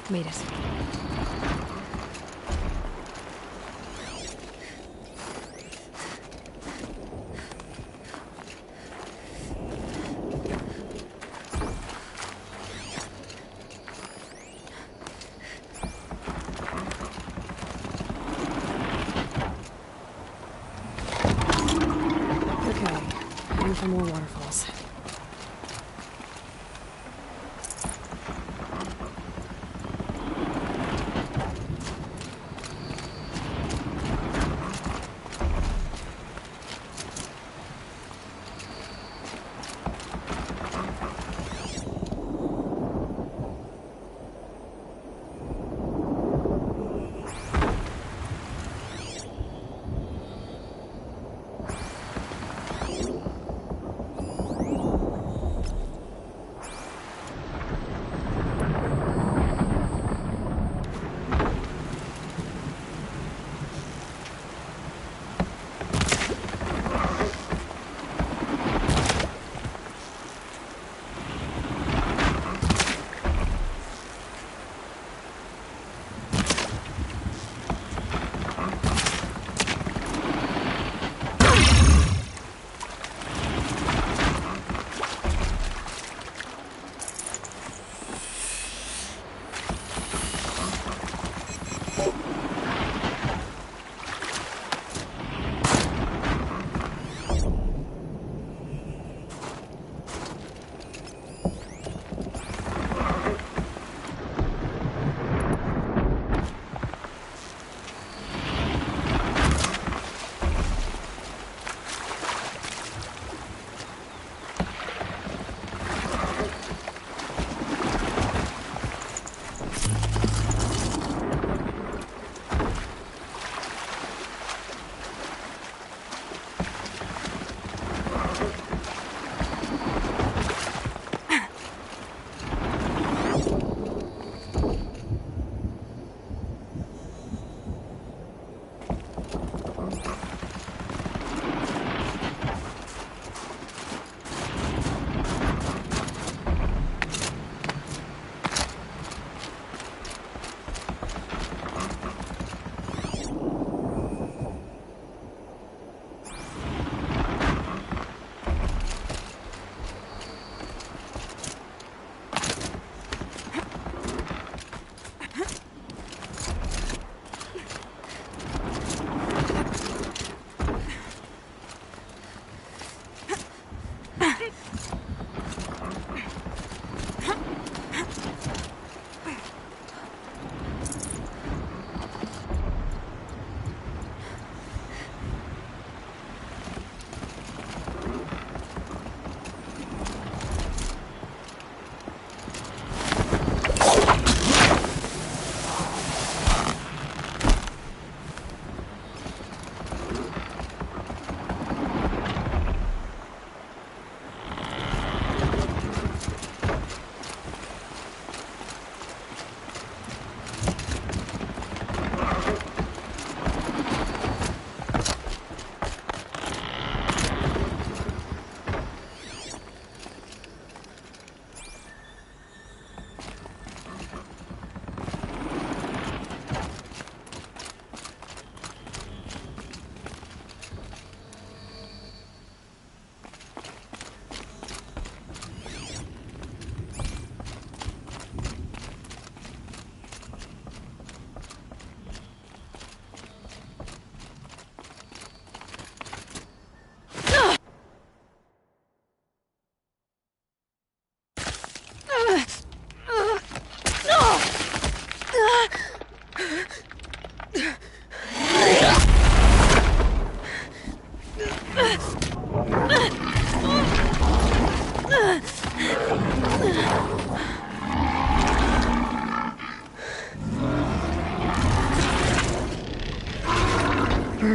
Made it. Okay, heading for more waterfalls.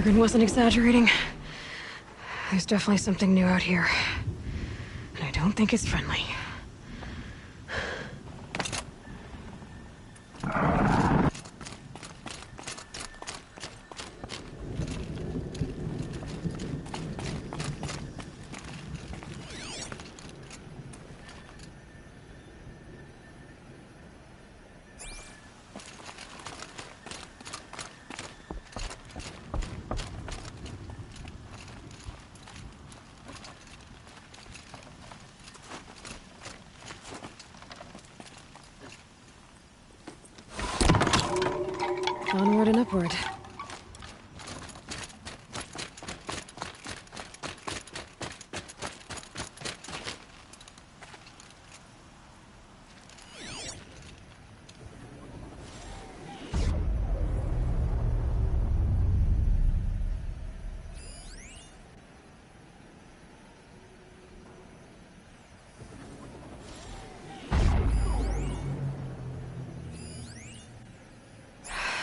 Morgan wasn't exaggerating. There's definitely something new out here. And I don't think it's friendly. Onward and upward.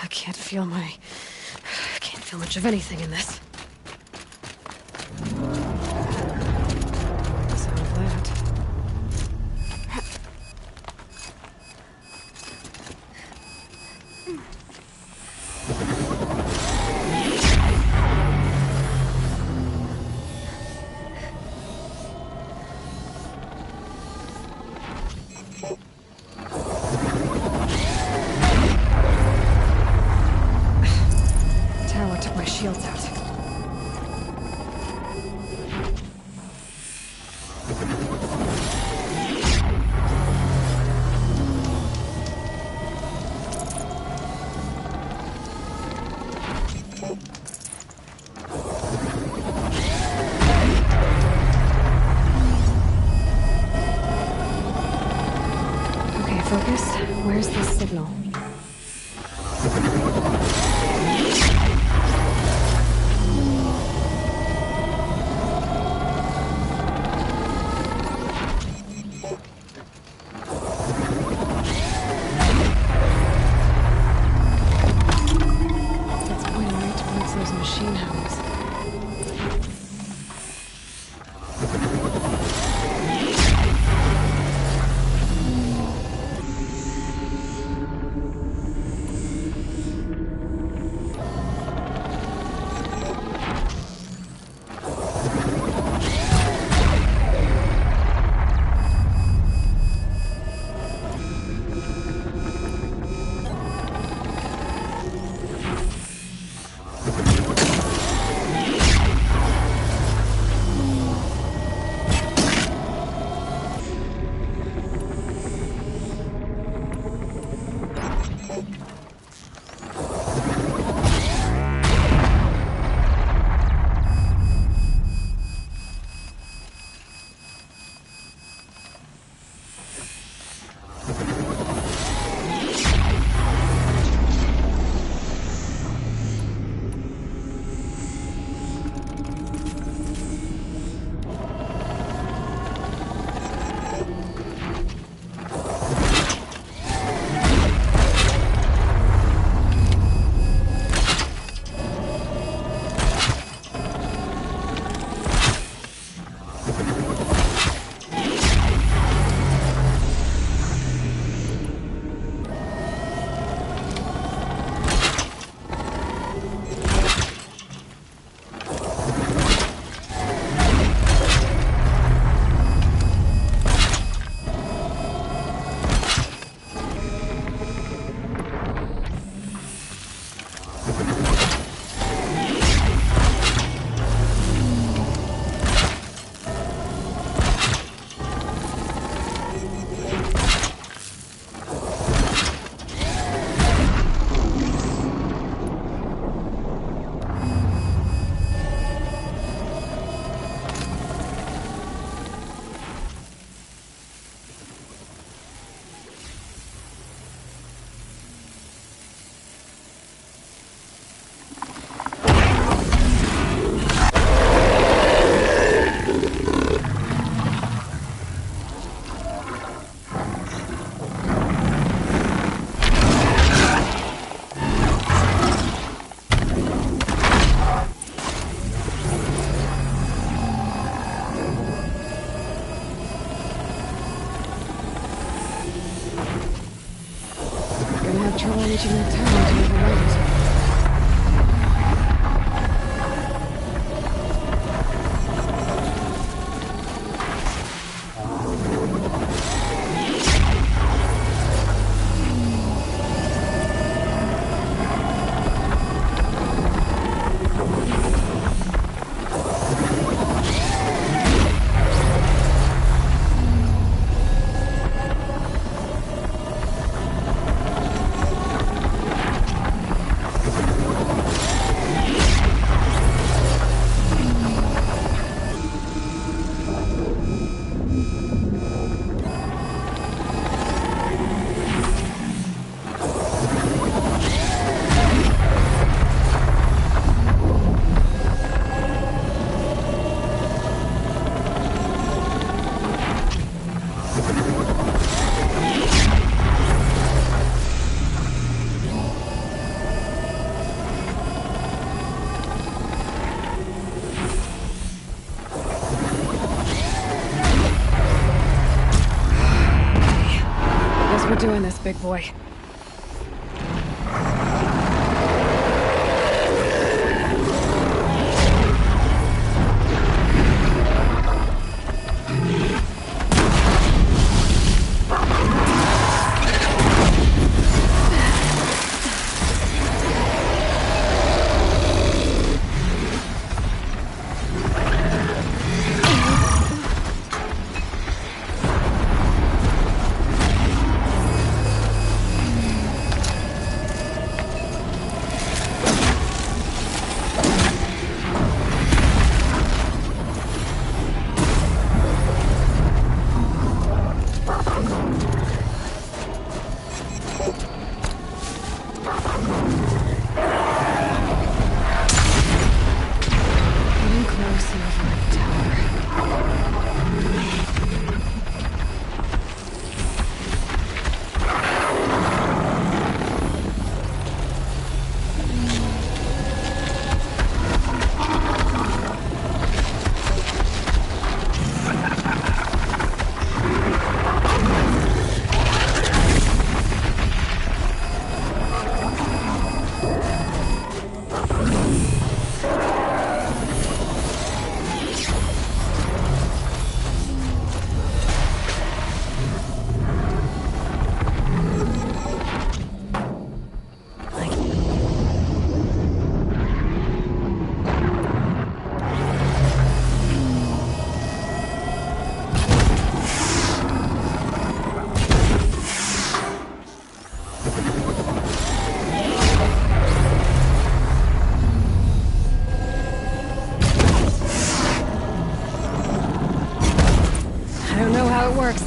I can't feel much of anything in this. Sound of that. Shields out. Okay, focus. Where's the signal? trouble reaching that tower to override it. We're doing this, big boy.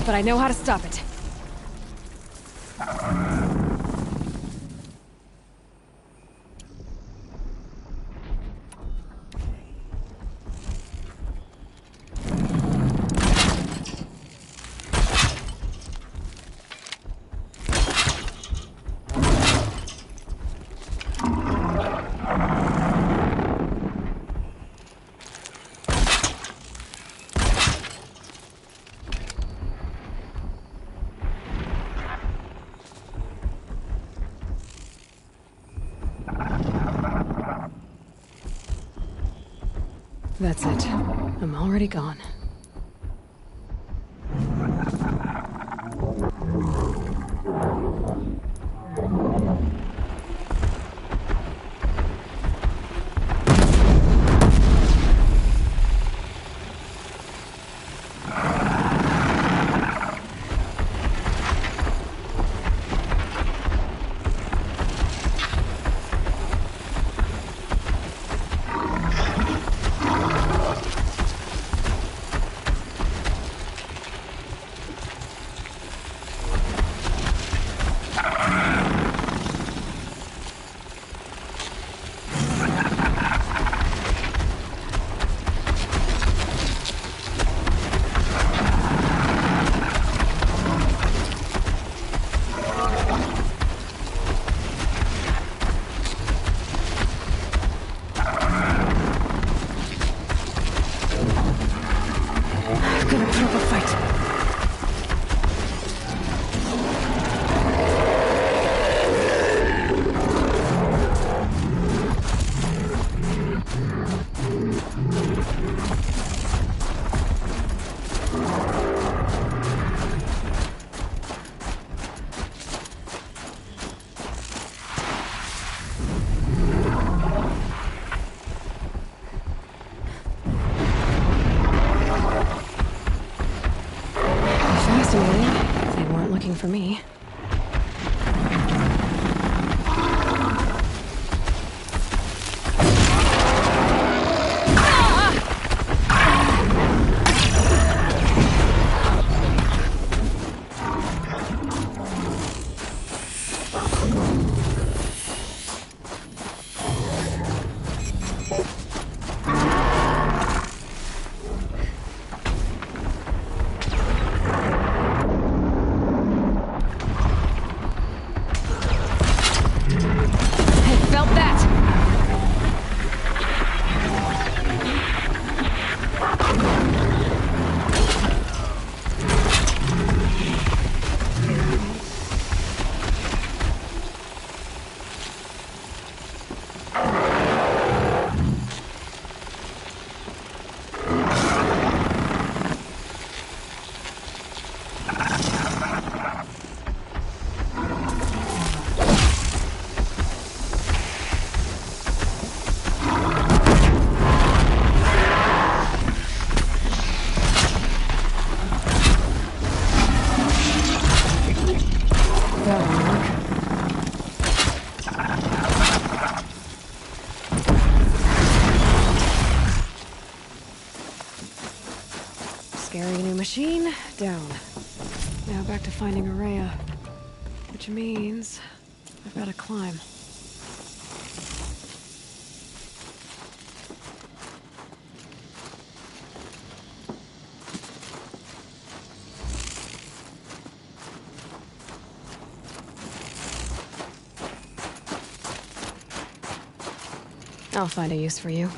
But I know how to stop it. That's it. I'm already gone. looking for me. Scary new machine, down. Now back to finding Araya. Which means I've got to climb. I'll find a use for you.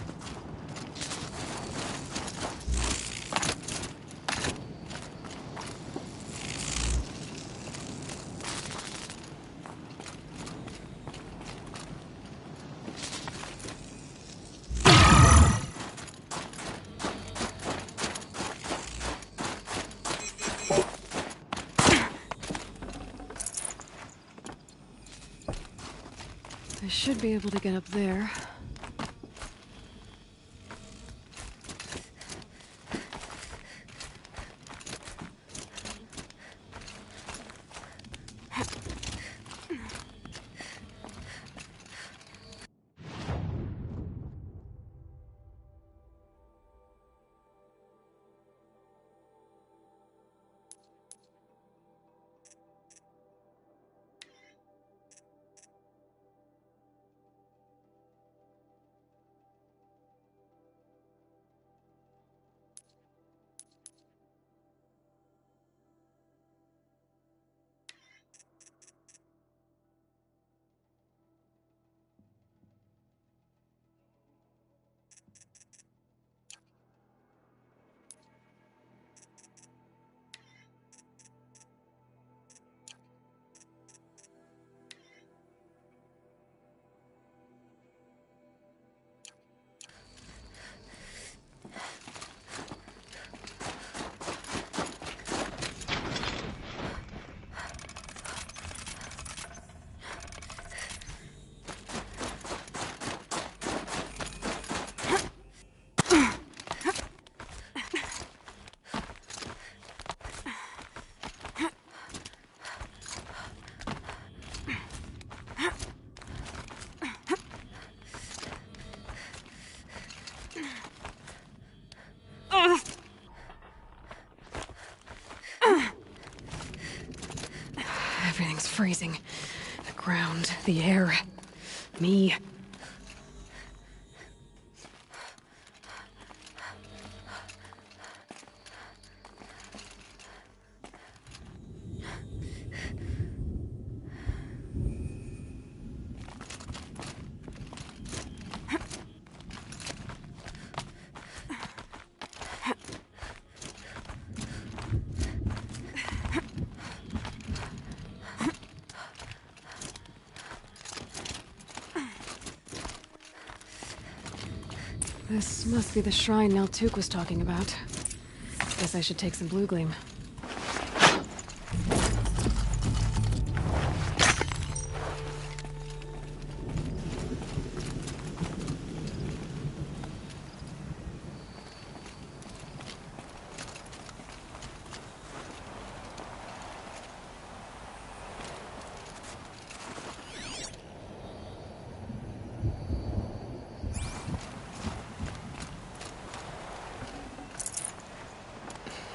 I should be able to get up there. Everything's freezing. The ground, the air, me. This must be the shrine Naltuk was talking about. Guess I should take some blue gleam.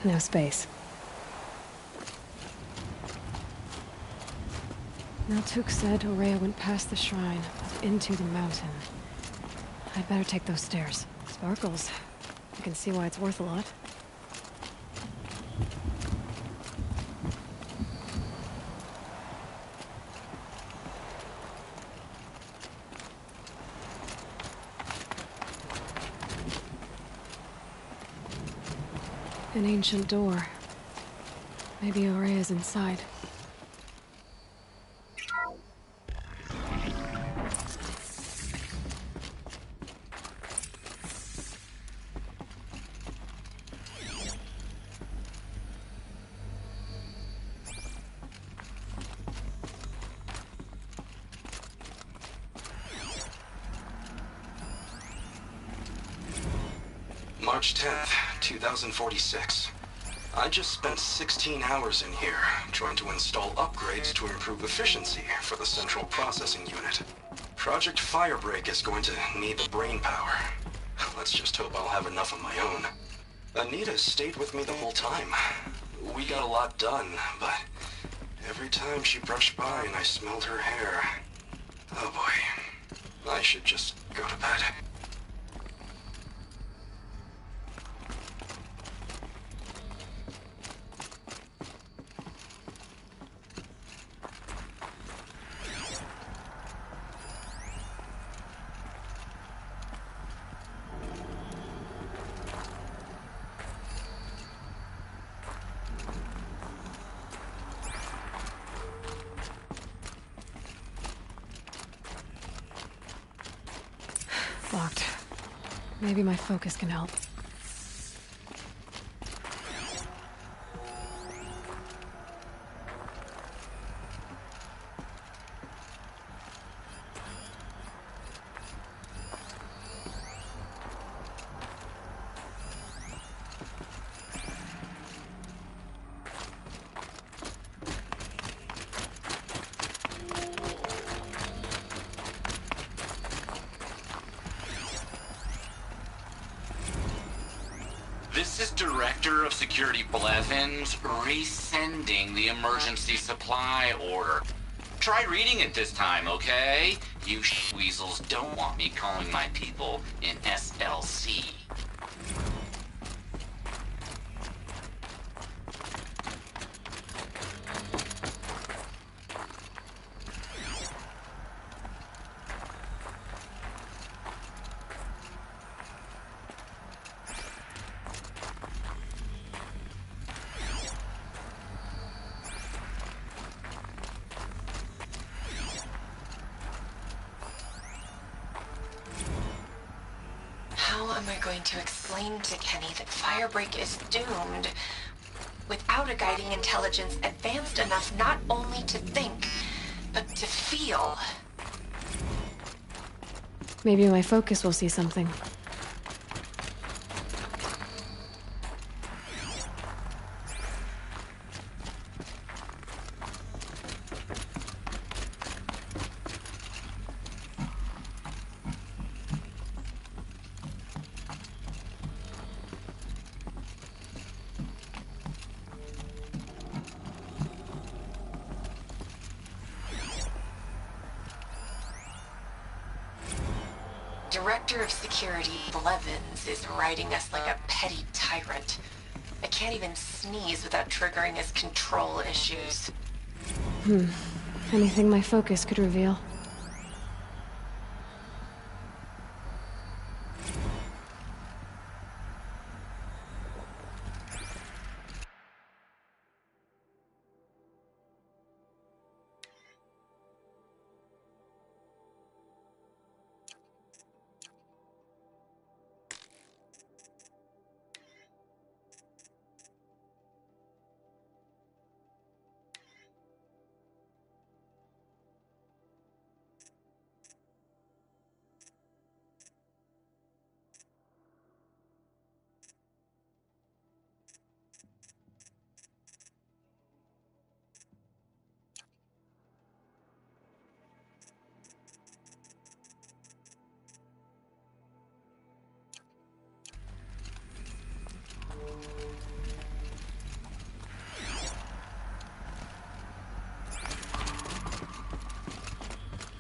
No space. Naltuk said Aurea went past the shrine, into the mountain. I'd better take those stairs. Sparkles. I can see why it's worth a lot. An ancient door. Maybe Aurea's inside. March 10th, 2046. I just spent 16 hours in here, trying to install upgrades to improve efficiency for the central processing unit. Project Firebreak is going to need the brain power. Let's just hope I'll have enough of my own. Anita stayed with me the whole time. We got a lot done, but every time she brushed by and I smelled her hair... Oh boy. I should just go to bed. Locked. Maybe my focus can help. This is Director of Security Blevins resending the emergency supply order. Try reading it this time, okay? You weasels don't want me calling my people in SLC. How am I going to explain to Kenny that Firebreak is doomed without a guiding intelligence advanced enough not only to think, but to feel? Maybe my focus will see something. Director of Security Blevins is riding us like a petty tyrant. I can't even sneeze without triggering his control issues. Anything my focus could reveal.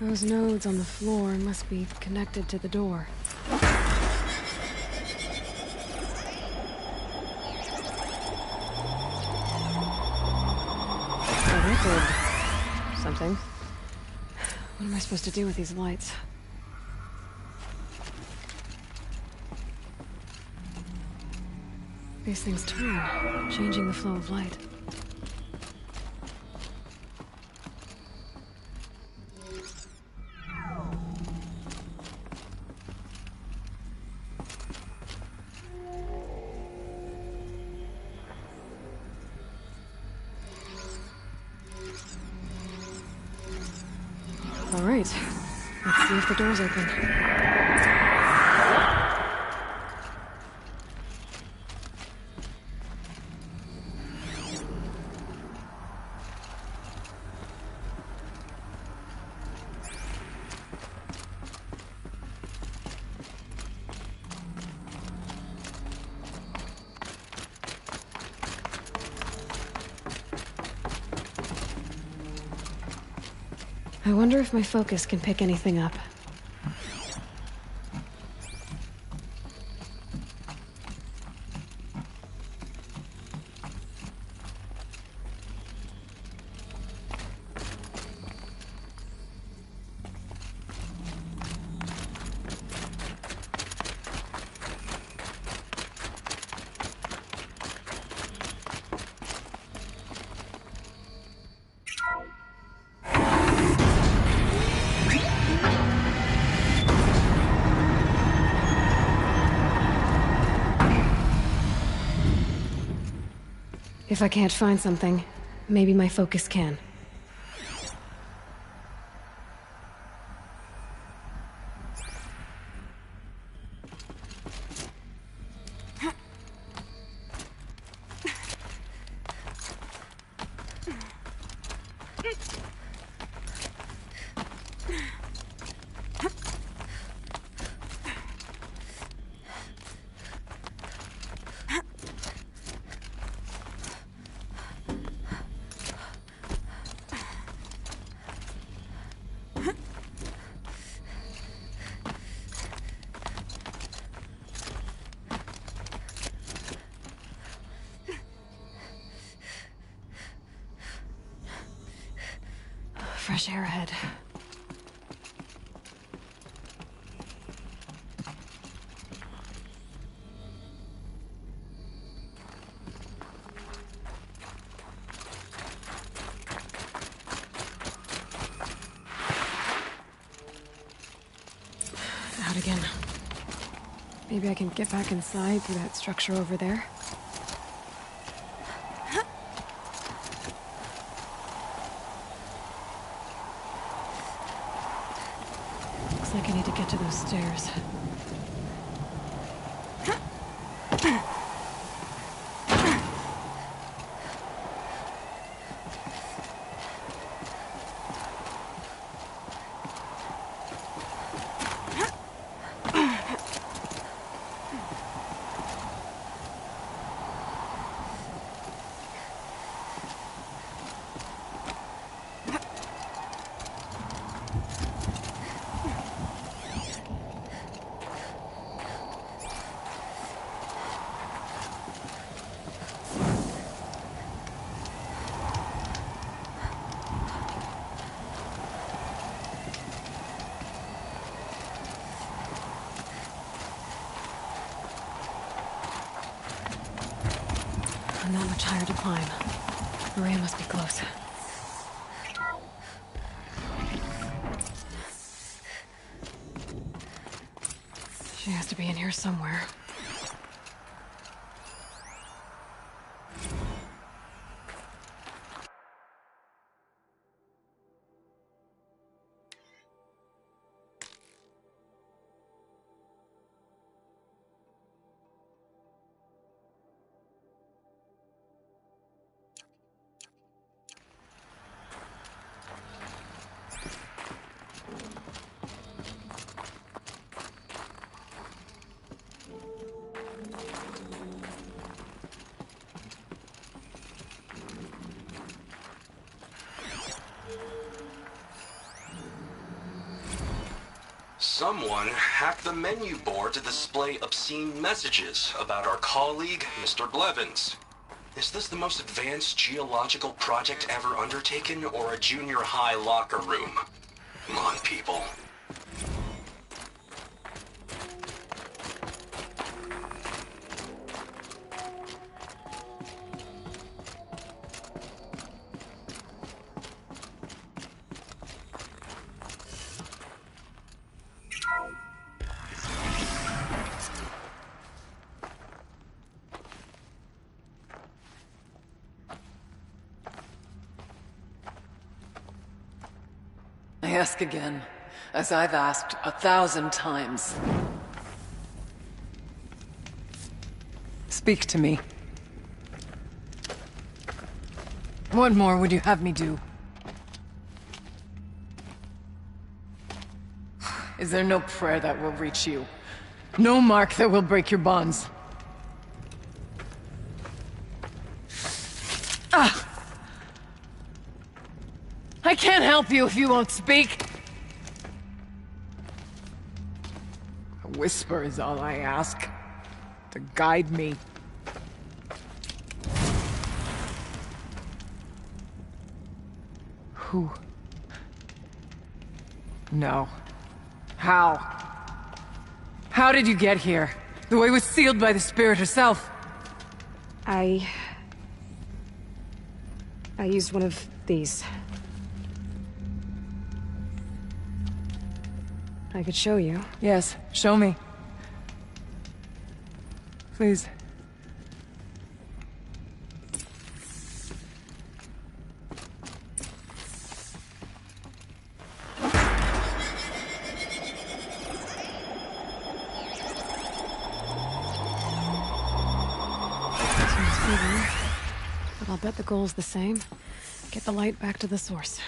Those nodes on the floor must be connected to the door. Something. What am I supposed to do with these lights? These things turn, changing the flow of light. All right, let's see if the door's open. I wonder if my focus can pick anything up. If I can't find something, maybe my focus can. Fresh air ahead. Out again. Maybe I can get back inside through that structure over there. Like I need to get to those stairs. Not much higher to climb. Maria must be close. She has to be in here somewhere. Someone hacked the menu board to display obscene messages about our colleague, Mr. Blevins. Is this the most advanced geological project ever undertaken, or a junior high locker room? Come on, people. I ask again, as I've asked 1,000 times. Speak to me. What more would you have me do? Is there no prayer that will reach you? No mark that will break your bonds? Ah! I can't help you if you won't speak! A whisper is all I ask. To guide me. Who? No. How? How did you get here? The way was sealed by the spirit herself. I used one of these. I could show you. Yes, show me. Please. But I'll bet the goal's the same. Get the light back to the source.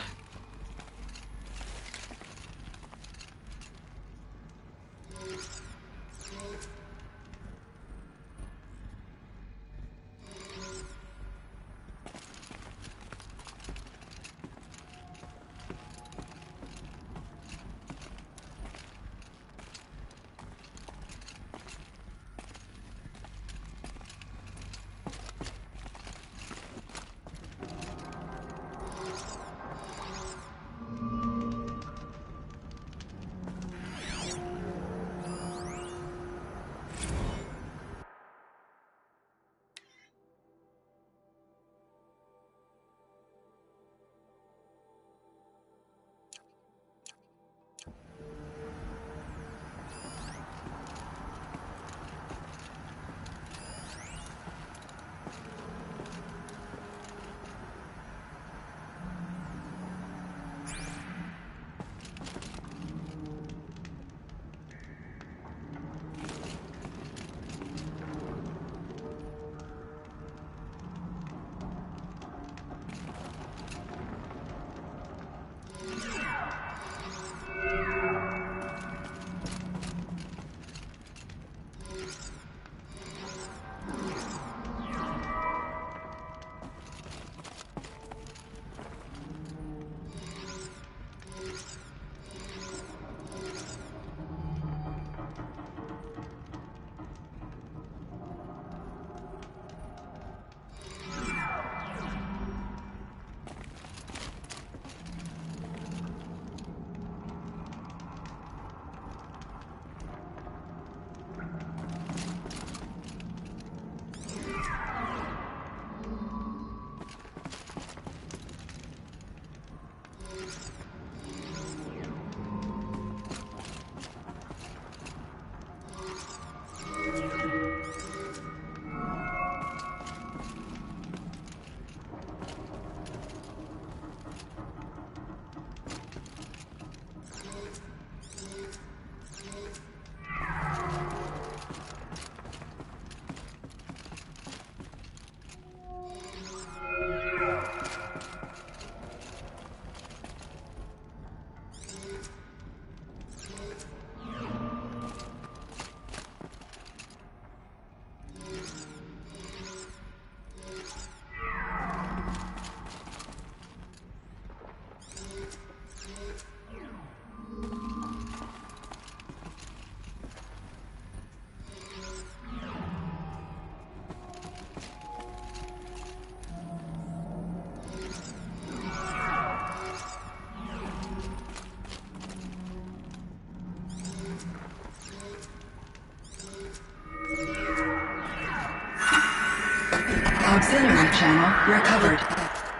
Auxiliary channel recovered.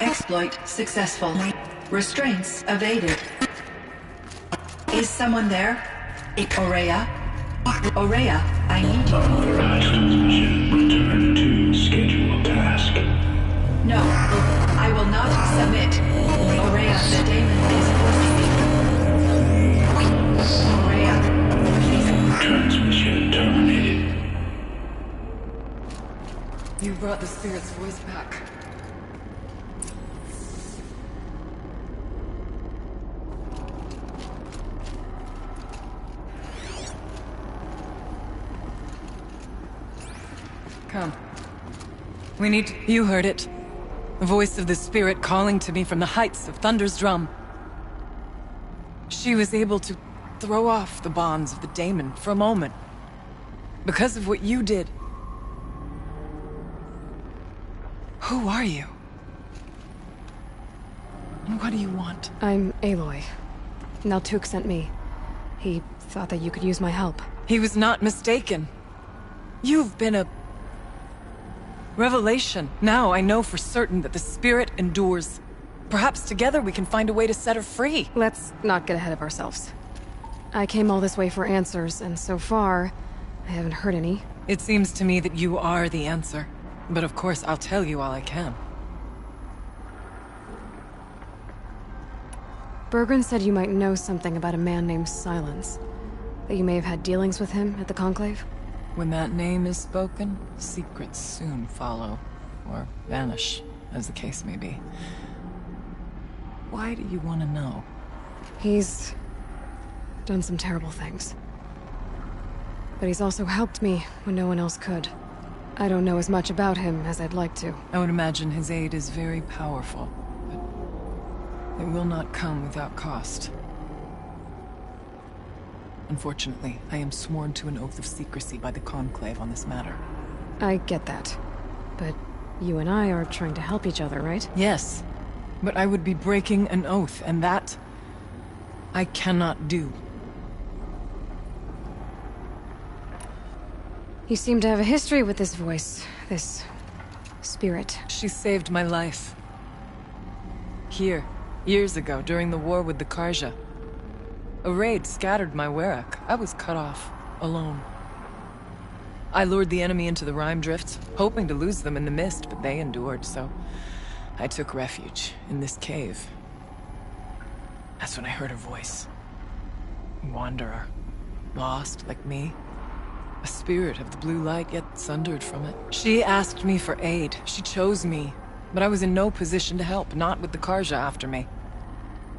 Exploit successful. Restraints evaded. Is someone there? Aurea? Aurea, I need you. Transmission return to scheduled task. No, I will not submit. Aurea, the daemon is forcing me. Aurea, please. Transmission terminated. You brought the spirit's voice back. Come. We need... You heard it. The voice of the spirit calling to me from the heights of Thunder's drum. She was able to throw off the bonds of the daemon for a moment. Because of what you did. Who are you? And what do you want? I'm Aloy. Naltuk sent me. He thought that you could use my help. He was not mistaken. You've been a... revelation. Now I know for certain that the spirit endures. Perhaps together we can find a way to set her free. Let's not get ahead of ourselves. I came all this way for answers, and so far, I haven't heard any. It seems to me that you are the answer. But of course, I'll tell you all I can. Bergren said you might know something about a man named Silence. That you may have had dealings with him at the Conclave? When that name is spoken, secrets soon follow. Or vanish, as the case may be. Why do you want to know? He's... done some terrible things. But he's also helped me when no one else could. I don't know as much about him as I'd like to. I would imagine his aid is very powerful, but it will not come without cost. Unfortunately, I am sworn to an oath of secrecy by the Conclave on this matter. I get that. But you and I are trying to help each other, right? Yes. But I would be breaking an oath, and that... I cannot do. You seem to have a history with this voice, this... spirit. She saved my life. Here, years ago, during the war with the Karja. A raid scattered my Werak. I was cut off, alone. I lured the enemy into the Rime Drifts, hoping to lose them in the mist, but they endured, so... I took refuge in this cave. That's when I heard her voice. A wanderer. Lost, like me. A spirit of the blue light, yet sundered from it. She asked me for aid. She chose me. But I was in no position to help, not with the Karja after me.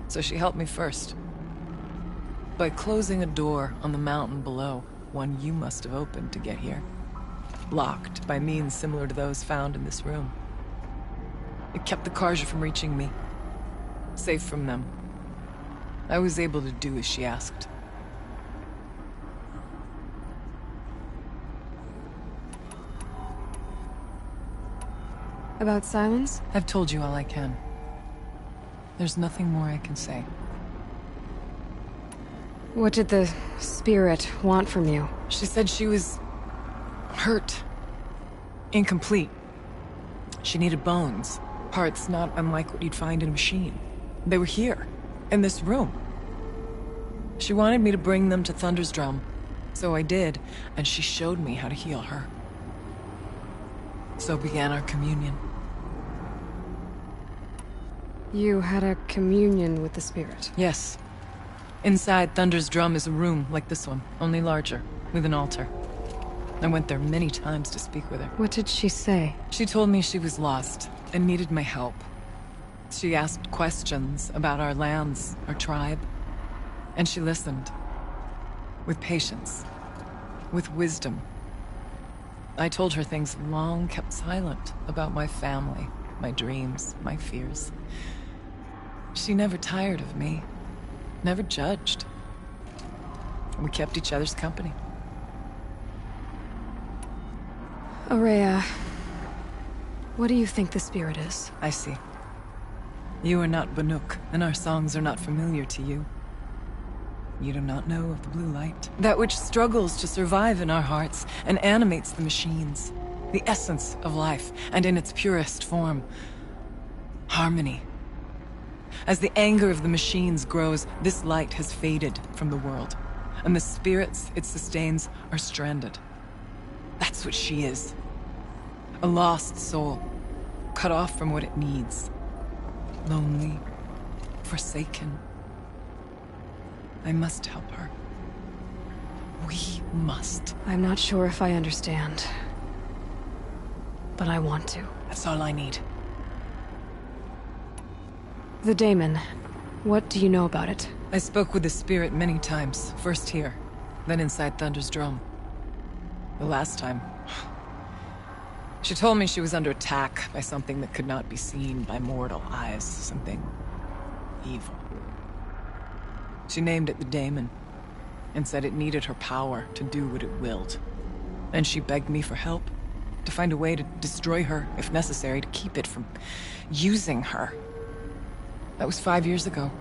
So she helped me first. By closing a door on the mountain below, one you must have opened to get here. Locked by means similar to those found in this room. It kept the Karja from reaching me. Safe from them. I was able to do as she asked. About Silence? I've told you all I can. There's nothing more I can say. What did the spirit want from you? She said she was... hurt. Incomplete. She needed bones. Parts not unlike what you'd find in a machine. They were here, in this room. She wanted me to bring them to Thunder's drum. So I did, and she showed me how to heal her. So began our communion. You had a communion with the spirit? Yes. Inside Thunder's drum is a room like this one, only larger, with an altar. I went there many times to speak with her. What did she say? She told me she was lost and needed my help. She asked questions about our lands, our tribe, and she listened. With patience. With wisdom. I told her things long kept silent about my family, my dreams, my fears. She never tired of me, never judged. We kept each other's company. Aurea, what do you think the spirit is? I see. You are not Banuk, and our songs are not familiar to you. You do not know of the blue light. That which struggles to survive in our hearts and animates the machines. The essence of life, and in its purest form. Harmony. As the anger of the machines grows, this light has faded from the world, and the spirits it sustains are stranded. That's what she is. A lost soul, cut off from what it needs. Lonely, forsaken. I must help her. We must. I'm not sure if I understand. But I want to. That's all I need. The daemon. What do you know about it? I spoke with the spirit many times. First here, then inside Thunder's drum. The last time... She told me she was under attack by something that could not be seen by mortal eyes. Something... evil. She named it the daemon, and said it needed her power to do what it willed. And she begged me for help, to find a way to destroy her, if necessary, to keep it from using her. That was 5 years ago.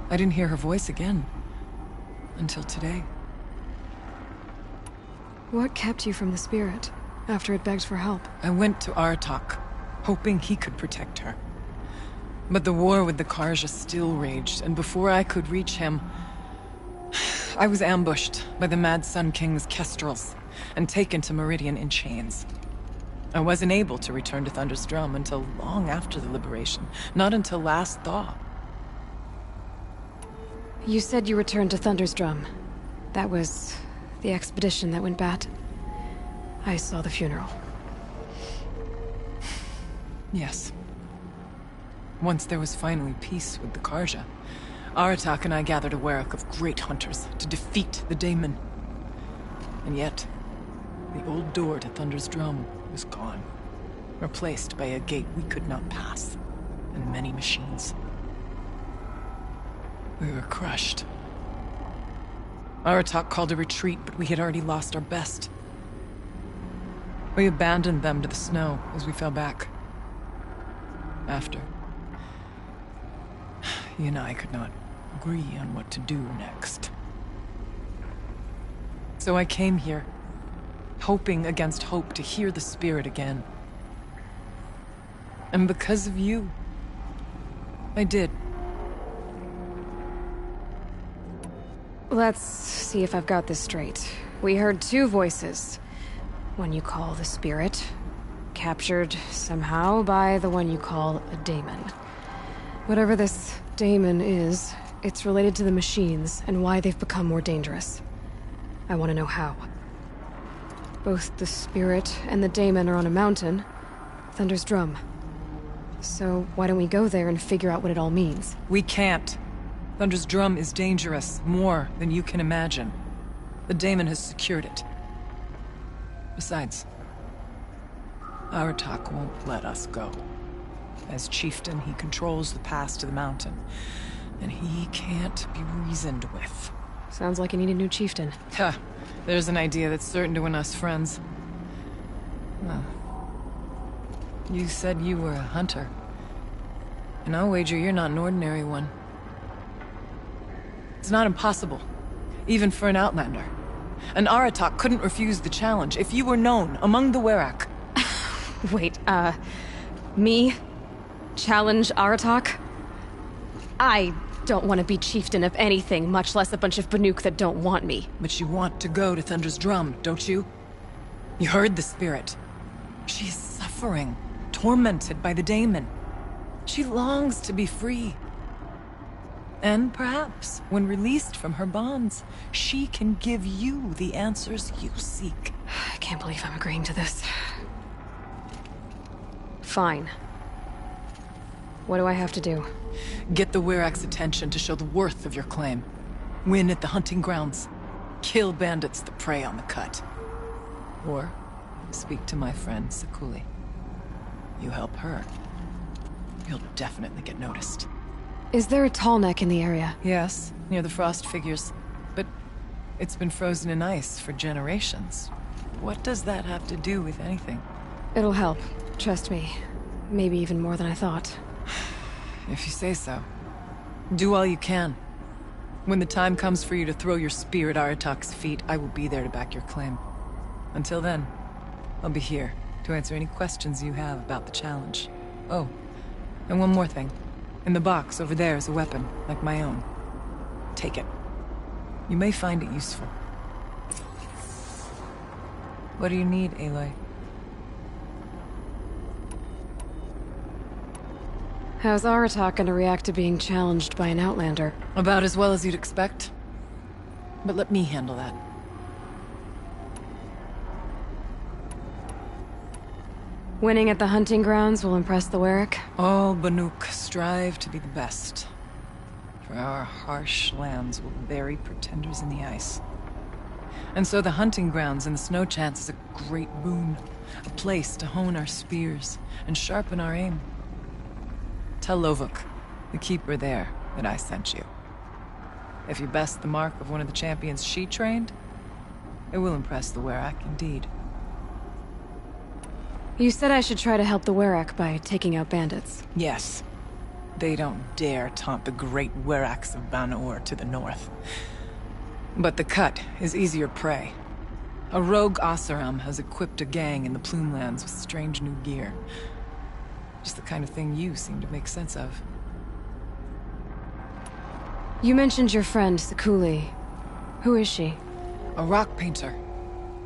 I didn't hear her voice again, until today. What kept you from the spirit, after it begged for help? I went to Aratak, hoping he could protect her. But the war with the Karja still raged, and before I could reach him, I was ambushed by the Mad Sun King's kestrels, and taken to Meridian in chains. I wasn't able to return to Thunder's Drum until long after the liberation, not until last thaw. You said you returned to Thunder's Drum. That was the expedition that went bad. I saw the funeral. Yes. Once there was finally peace with the Karja, Aratak and I gathered a Werak of great hunters to defeat the daemon. And yet, the old door to Thunder's Drum was gone, replaced by a gate we could not pass, and many machines. We were crushed. Aratak called a retreat, but we had already lost our best. We abandoned them to the snow as we fell back. After, he and I could not agree on what to do next. So I came here, hoping against hope to hear the spirit again. And because of you, I did. Let's see if I've got this straight. We heard two voices. One you call the spirit, captured somehow by the one you call a daemon. Whatever this daemon is, it's related to the machines and why they've become more dangerous. I want to know how. Both the spirit and the daemon are on a mountain, Thunder's Drum. So why don't we go there and figure out what it all means? We can't. Thunder's Drum is dangerous, more than you can imagine. The daemon has secured it. Besides, Aratak won't let us go. As chieftain, he controls the pass to the mountain, and he can't be reasoned with. Sounds like you need a new chieftain. Ha! There's an idea that's certain to win us friends. Well, you said you were a hunter. And I'll wager you're not an ordinary one. It's not impossible, even for an outlander. And Aratak couldn't refuse the challenge if you were known among the Werak. Wait, me? Challenge Aratak? I don't want to be chieftain of anything, much less a bunch of Banuk that don't want me. But you want to go to Thunder's Drum, don't you? You heard the spirit. She is suffering, tormented by the daemon. She longs to be free. And perhaps, when released from her bonds, she can give you the answers you seek. I can't believe I'm agreeing to this. Fine. What do I have to do? Get the Werak's attention to show the worth of your claim. Win at the hunting grounds. Kill bandits that prey on the cut. Or speak to my friend Sakuli. You help her, you'll definitely get noticed. Is there a tall neck in the area? Yes, near the frost figures. But it's been frozen in ice for generations. What does that have to do with anything? It'll help. Trust me. Maybe even more than I thought. If you say so. Do all you can. When the time comes for you to throw your spear at Aratak's feet, I will be there to back your claim. Until then, I'll be here to answer any questions you have about the challenge. Oh, and one more thing. In the box over there is a weapon, like my own. Take it. You may find it useful. What do you need, Aloy? How's Aratak gonna react to being challenged by an Outlander? About as well as you'd expect. But let me handle that. Winning at the hunting grounds will impress the Warwick? All Banuk strive to be the best. For our harsh lands will bury pretenders in the ice. And so the hunting grounds and the snow chance is a great boon. A place to hone our spears and sharpen our aim. Tell Lovuk, the keeper there, that I sent you. If you best the mark of one of the champions she trained, it will impress the Warwick indeed. You said I should try to help the Warwick by taking out bandits. Yes. They don't dare taunt the great Weraks of Ban-Ur to the north. But the Cut is easier prey. A rogue Oseram has equipped a gang in the Plumelands with strange new gear. Just the kind of thing you seem to make sense of. You mentioned your friend, Sekuli. Who is she? A rock painter.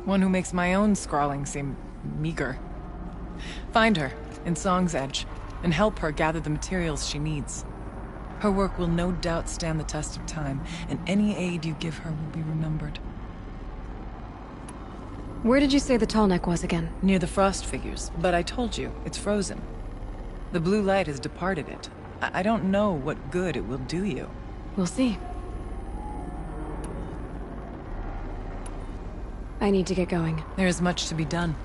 One who makes my own scrawling seem meager. Find her in Song's Edge, and help her gather the materials she needs. Her work will no doubt stand the test of time, and any aid you give her will be remembered. Where did you say the Tallneck was again? Near the frost figures, but I told you, it's frozen. The blue light has departed it. I don't know what good it will do you. We'll see. I need to get going. There is much to be done.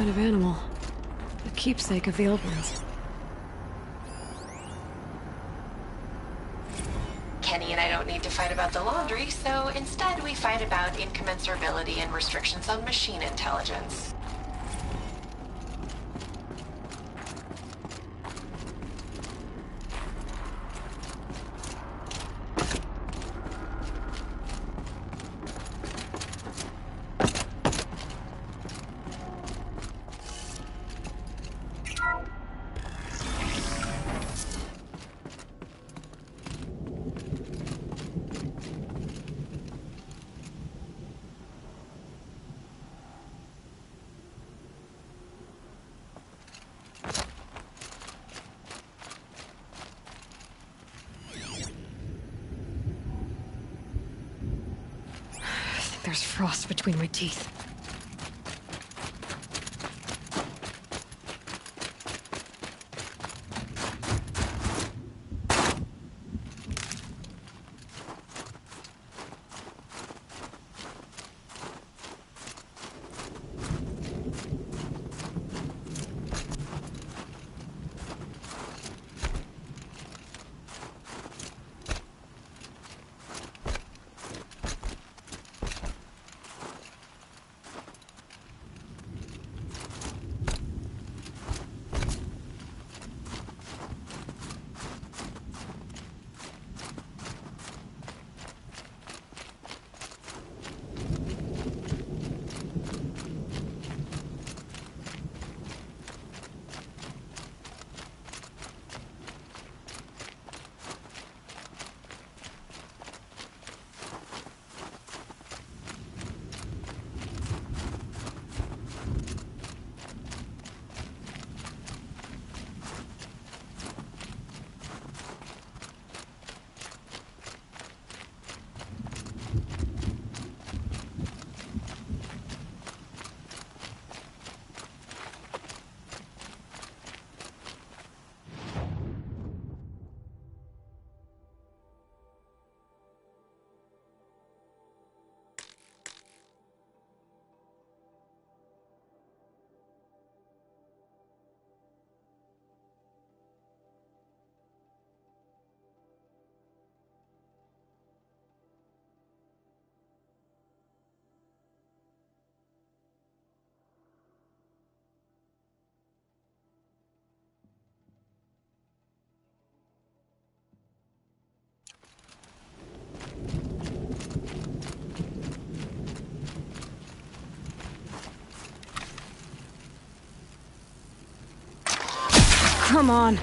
kind of animal. A keepsake of the old ones. Kenny and I don't need to fight about the laundry, so instead we fight about incommensurability and restrictions on machine intelligence. There's frost between my teeth. Come on.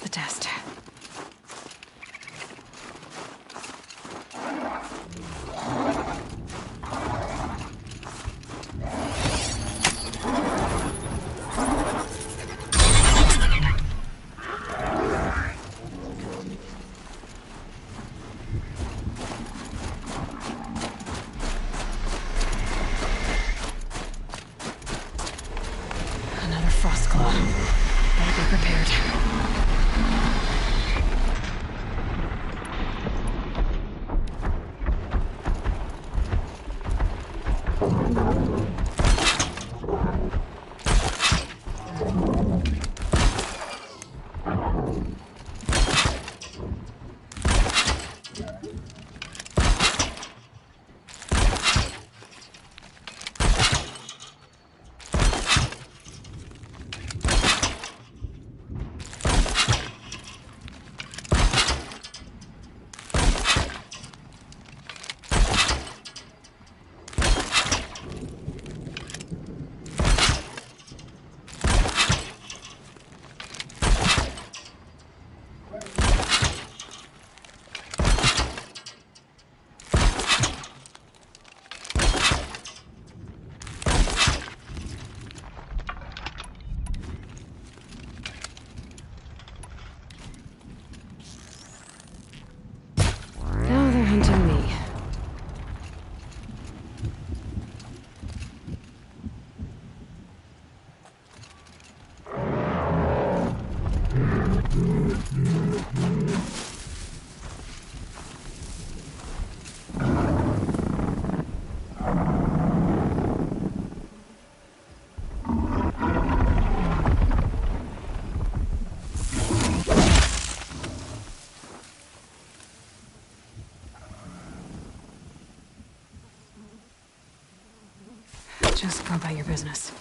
the test. Another frost claw. Better be prepared. Now they're hunting me. Just go about your business.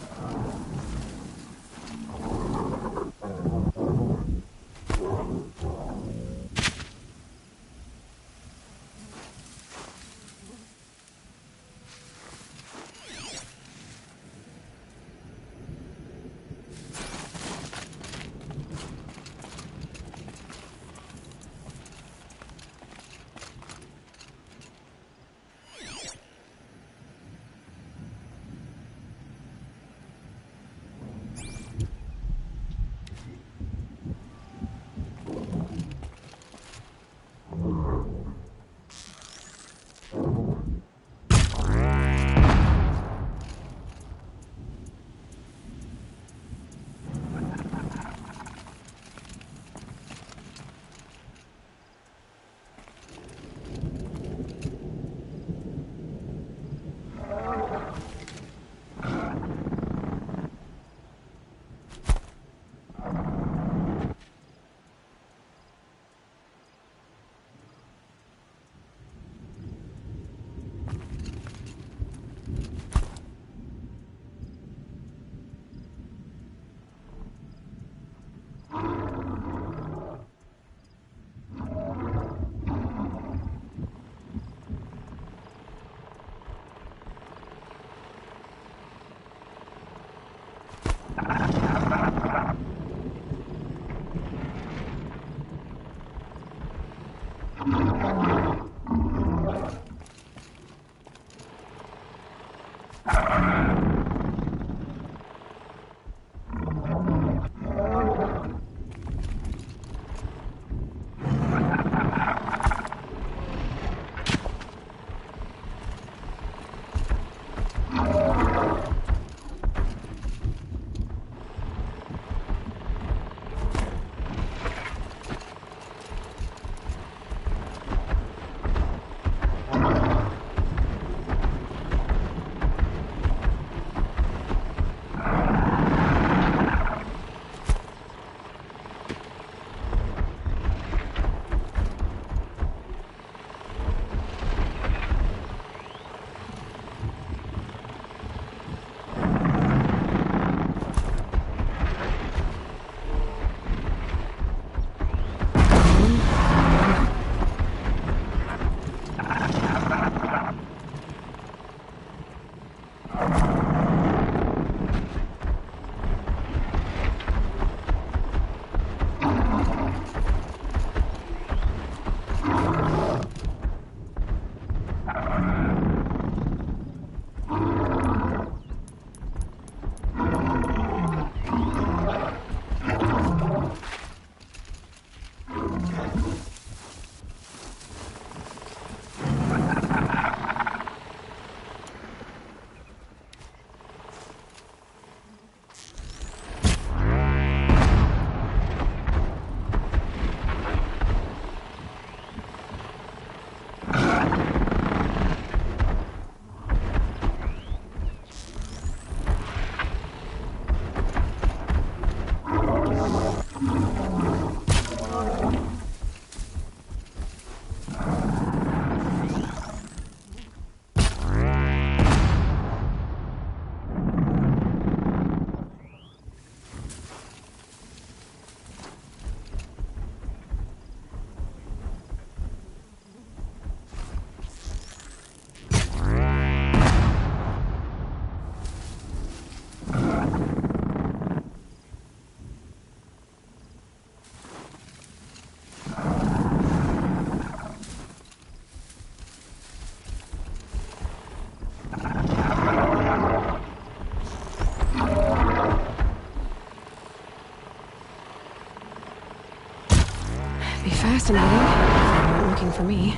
Be fascinating if they weren't looking for me.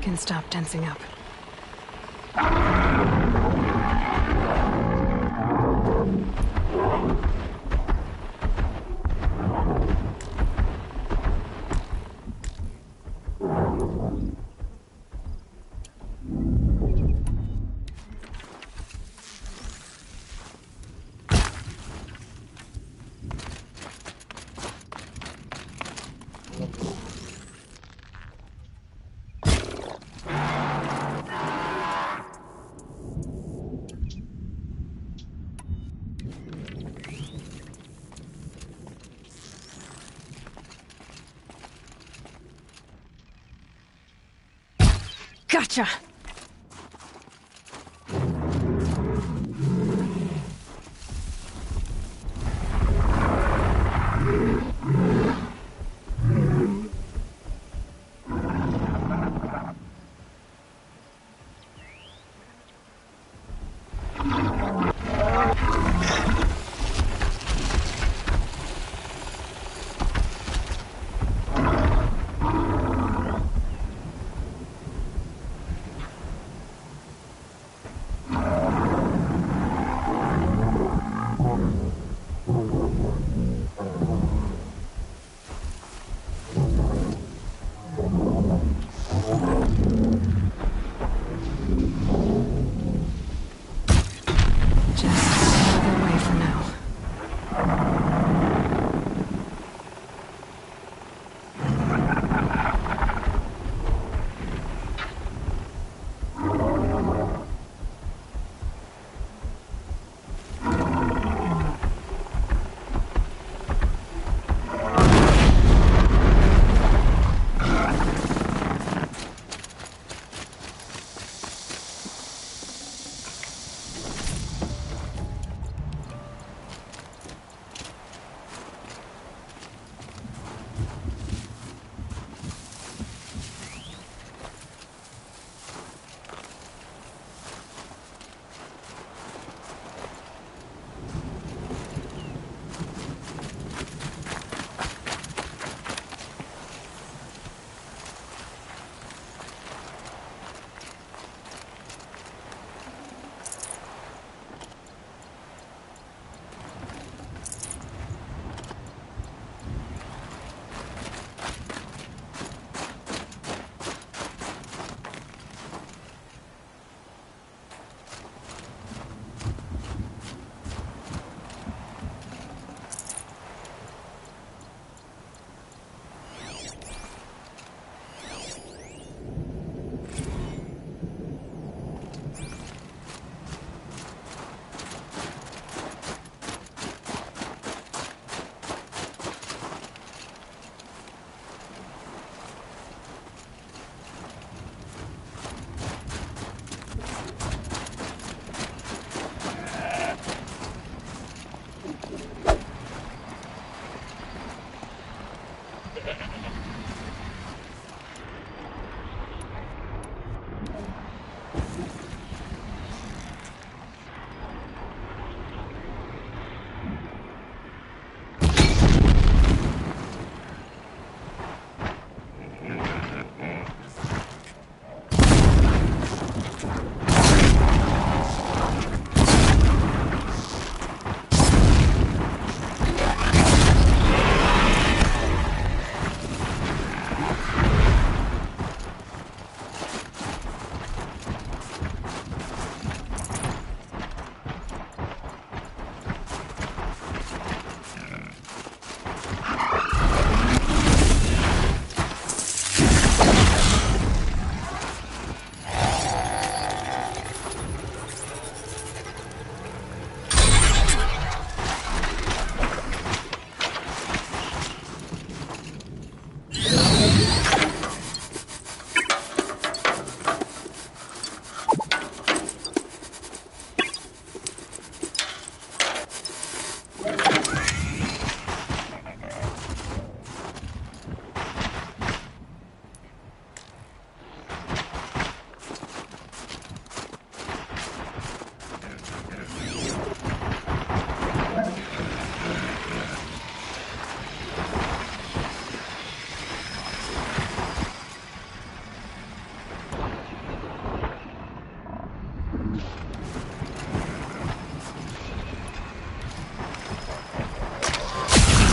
Can stop tensing up. Gotcha!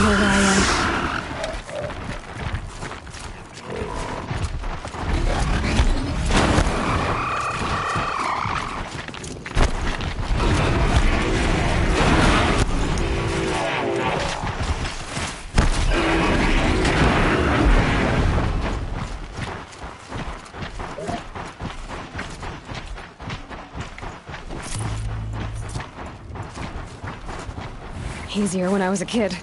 know where I am. Easier when I was a kid.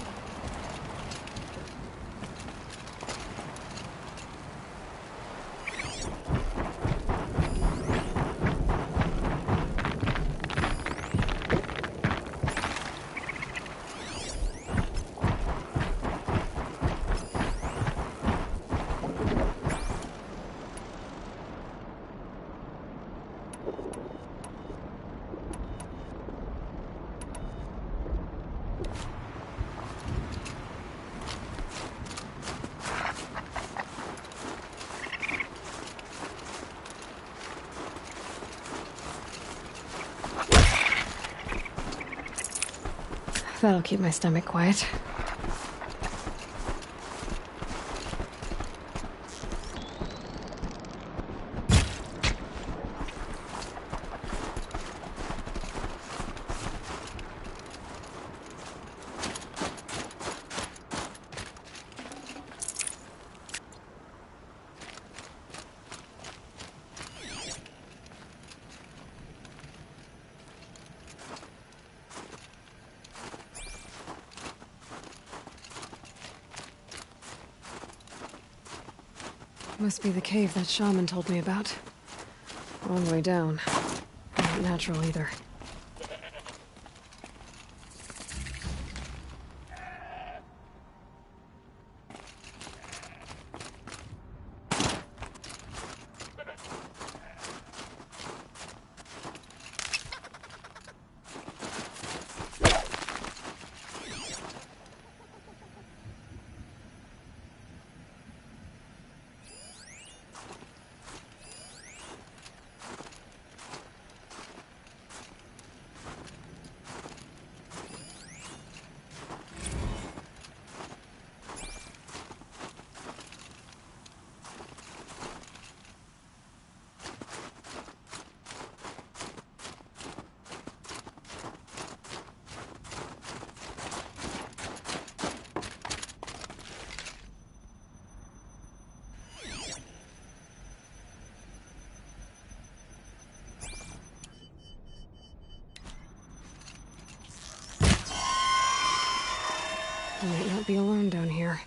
That'll keep my stomach quiet. Must be the cave that shaman told me about. Long way down. Not natural either. I might not be alone down here.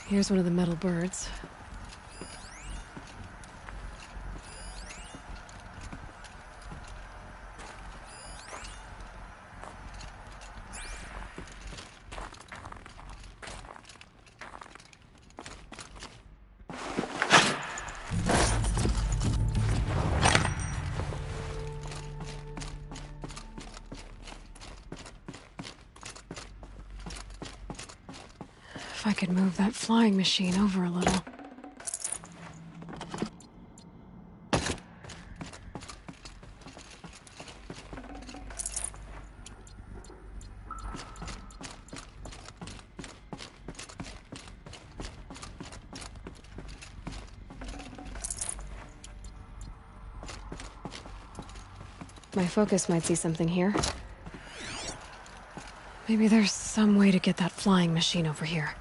Here's one of the metal birds. If I could move that flying machine over a little. My focus might see something here. Maybe there's some way to get that flying machine over here.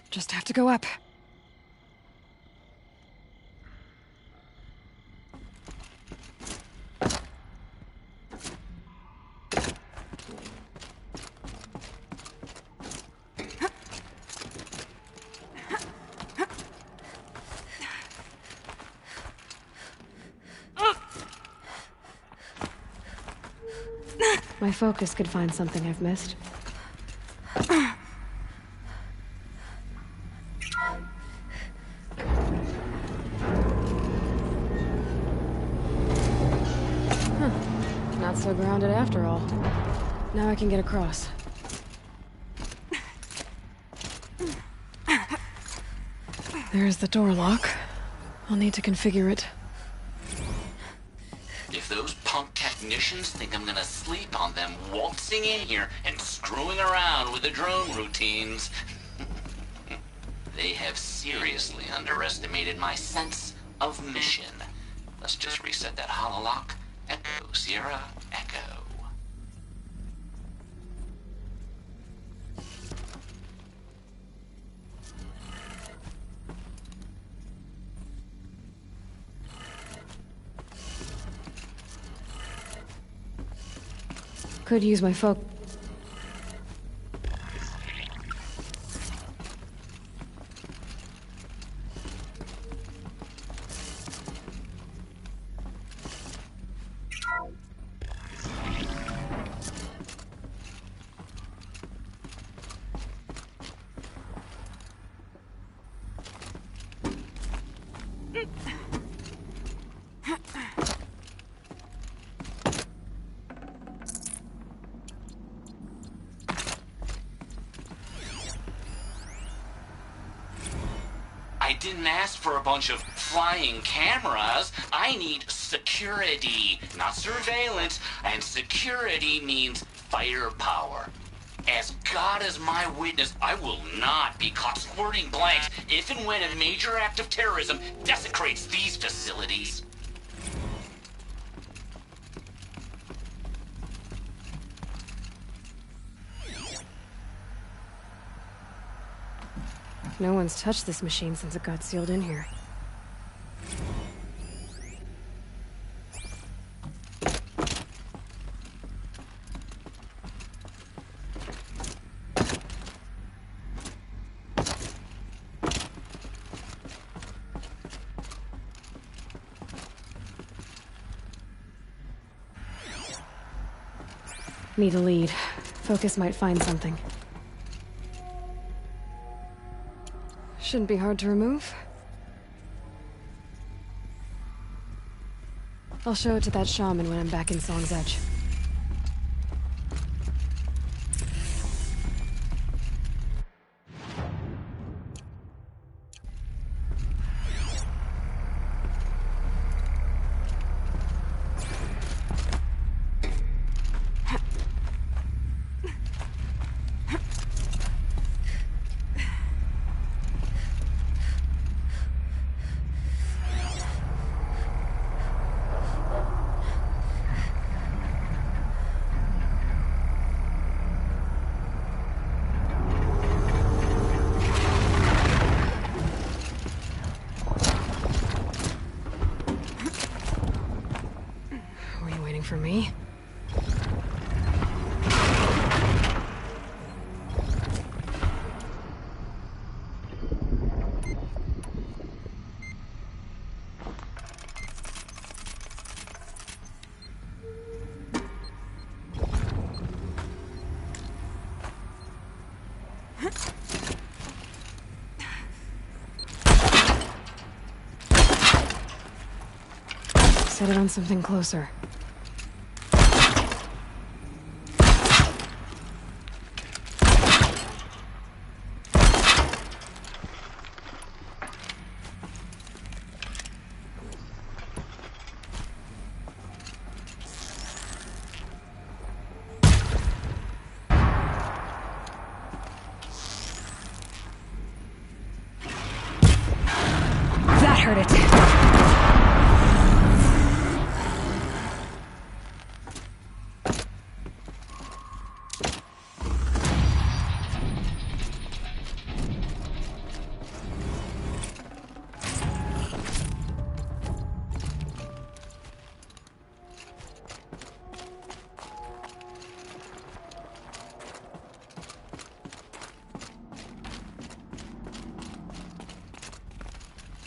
Just have to go up. My focus could find something I've missed. Not so grounded after all. Now I can get across. There's the door lock. I'll need to configure it. If those punk technicians think I'm gonna sleep on them waltzing in here and screwing around with the drone routines, they have seriously underestimated my sense of mission. Let's just reset that hololock. Echo, Sierra, Echo. Could use my I didn't ask for a bunch of flying cameras. I need security, not surveillance. And security means firepower. As God is my witness, I will not be caught squirting blanks if and when a major act of terrorism desecrates these facilities. No one's touched this machine since it got sealed in here. Need a lead. Focus might find something. Shouldn't be hard to remove. I'll show it to that shaman when I'm back in Song's Edge. For me? Set it on something closer. heard it.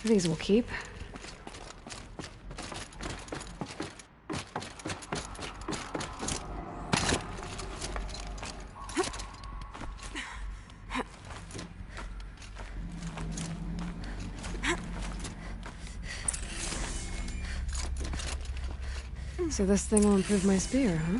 These will keep. So this thing will improve my spear, huh?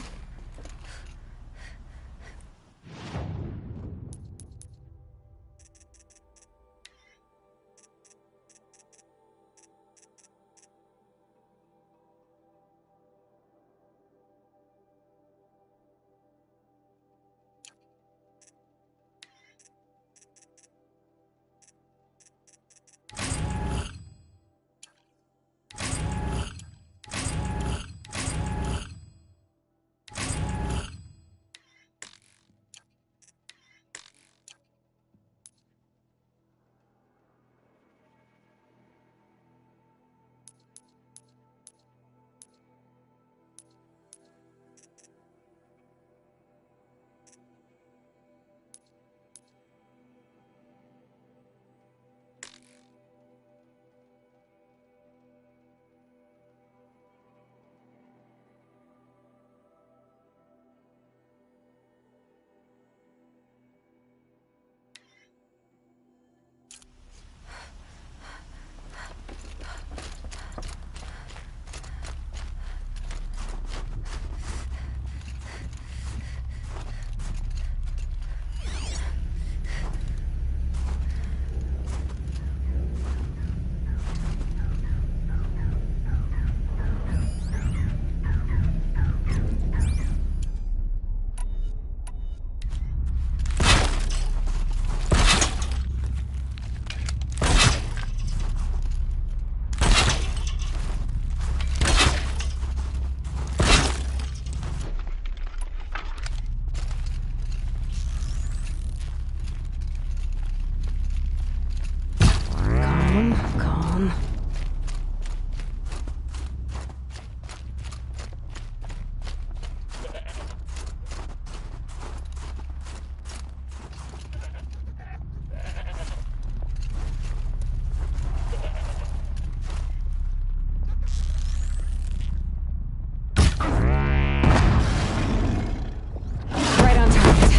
Calm. Right on target.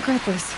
regret this.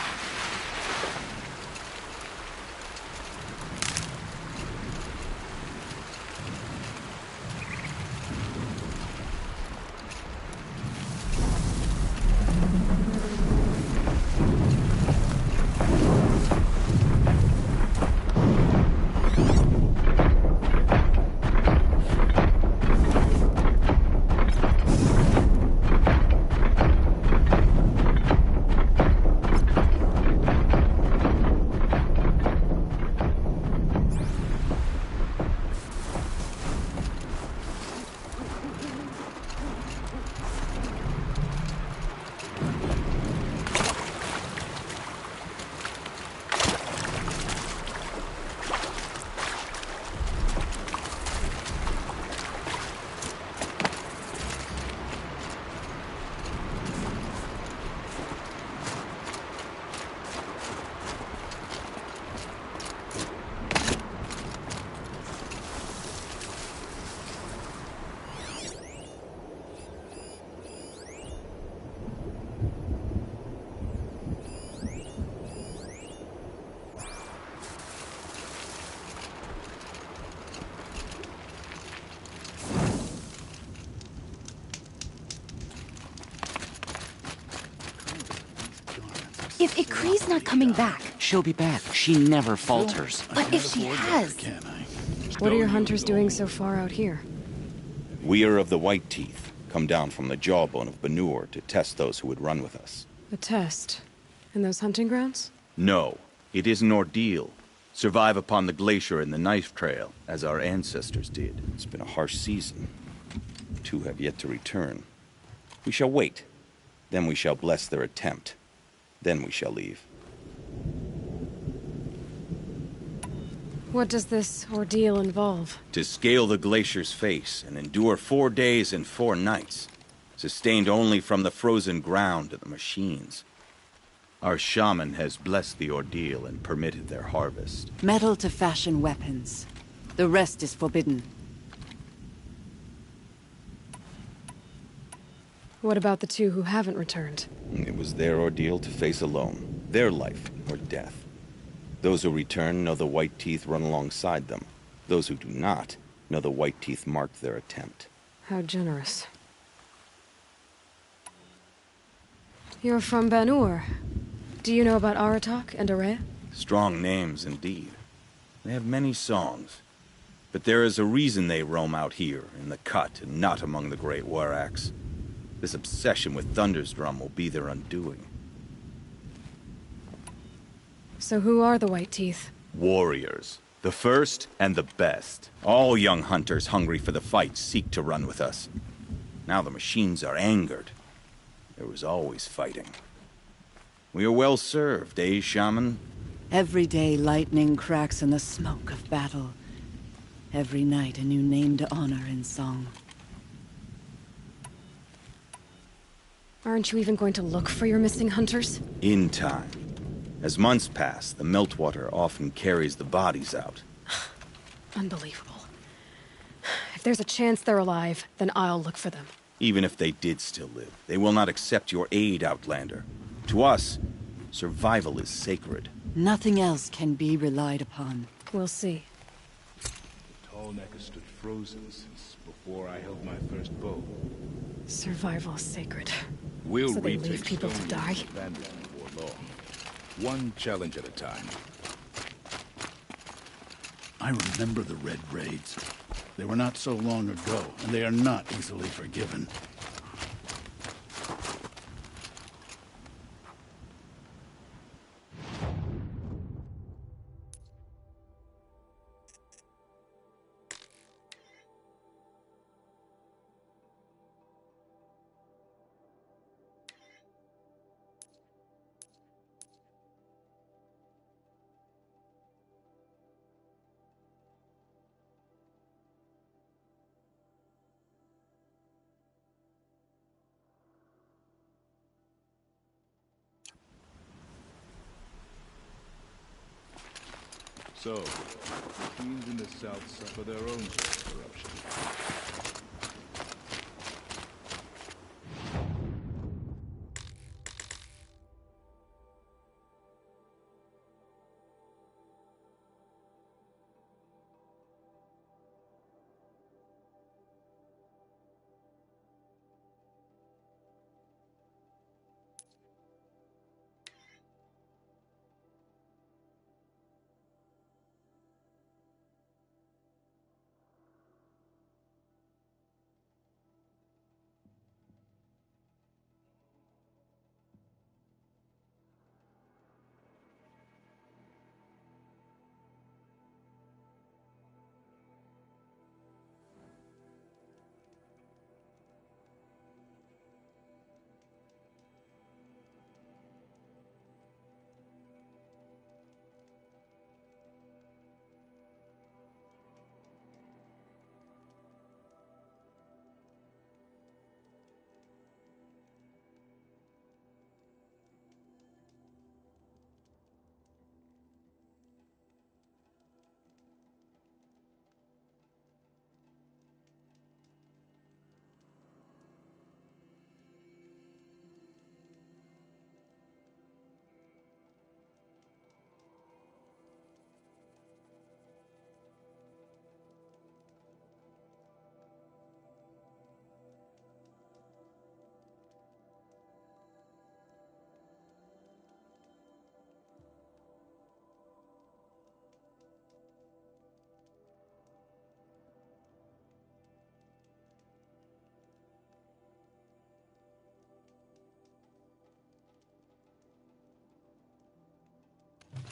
If Ikri's not coming back... She'll be back. She never falters. But if she has... What are your hunters doing so far out here? We are of the White Teeth, come down from the jawbone of Banur to test those who would run with us. A test? In those hunting grounds? No, it is an ordeal. Survive upon the glacier and the knife trail, as our ancestors did. It's been a harsh season. 2 have yet to return. We shall wait. Then we shall bless their attempt. Then we shall leave. What does this ordeal involve? To scale the glacier's face and endure 4 days and 4 nights, sustained only from the frozen ground and the machines. Our shaman has blessed the ordeal and permitted their harvest. Metal to fashion weapons. The rest is forbidden. What about the 2 who haven't returned? It was their ordeal to face alone. Their life or death. Those who return know the White Teeth run alongside them. Those who do not know the White Teeth marked their attempt. How generous. You're from Banur. Do you know about Aratak and Aray? Strong names indeed. They have many songs. But there is a reason they roam out here, in the cut, and not among the great Waraks. This obsession with Thundersdrum will be their undoing. So who are the White Teeth? Warriors. The first and the best. All young hunters hungry for the fight seek to run with us. Now the machines are angered. There was always fighting. We are well served, eh, Shaman? Every day lightning cracks in the smoke of battle. Every night a new name to honor in song. Aren't you even going to look for your missing hunters? In time. As months pass, the meltwater often carries the bodies out. Unbelievable. If there's a chance they're alive, then I'll look for them. Even if they did still live, they will not accept your aid, Outlander. To us, survival is sacred. Nothing else can be relied upon. We'll see. The tall neck has stood frozen since before I held my first bow. Survival is sacred. We'll so they retake leave people to Stone die? Abandoned before long. One challenge at a time. I remember the Red Raids. They were not so long ago, and they are not easily forgiven. So, the fiends in the south suffer their own sort of corruption.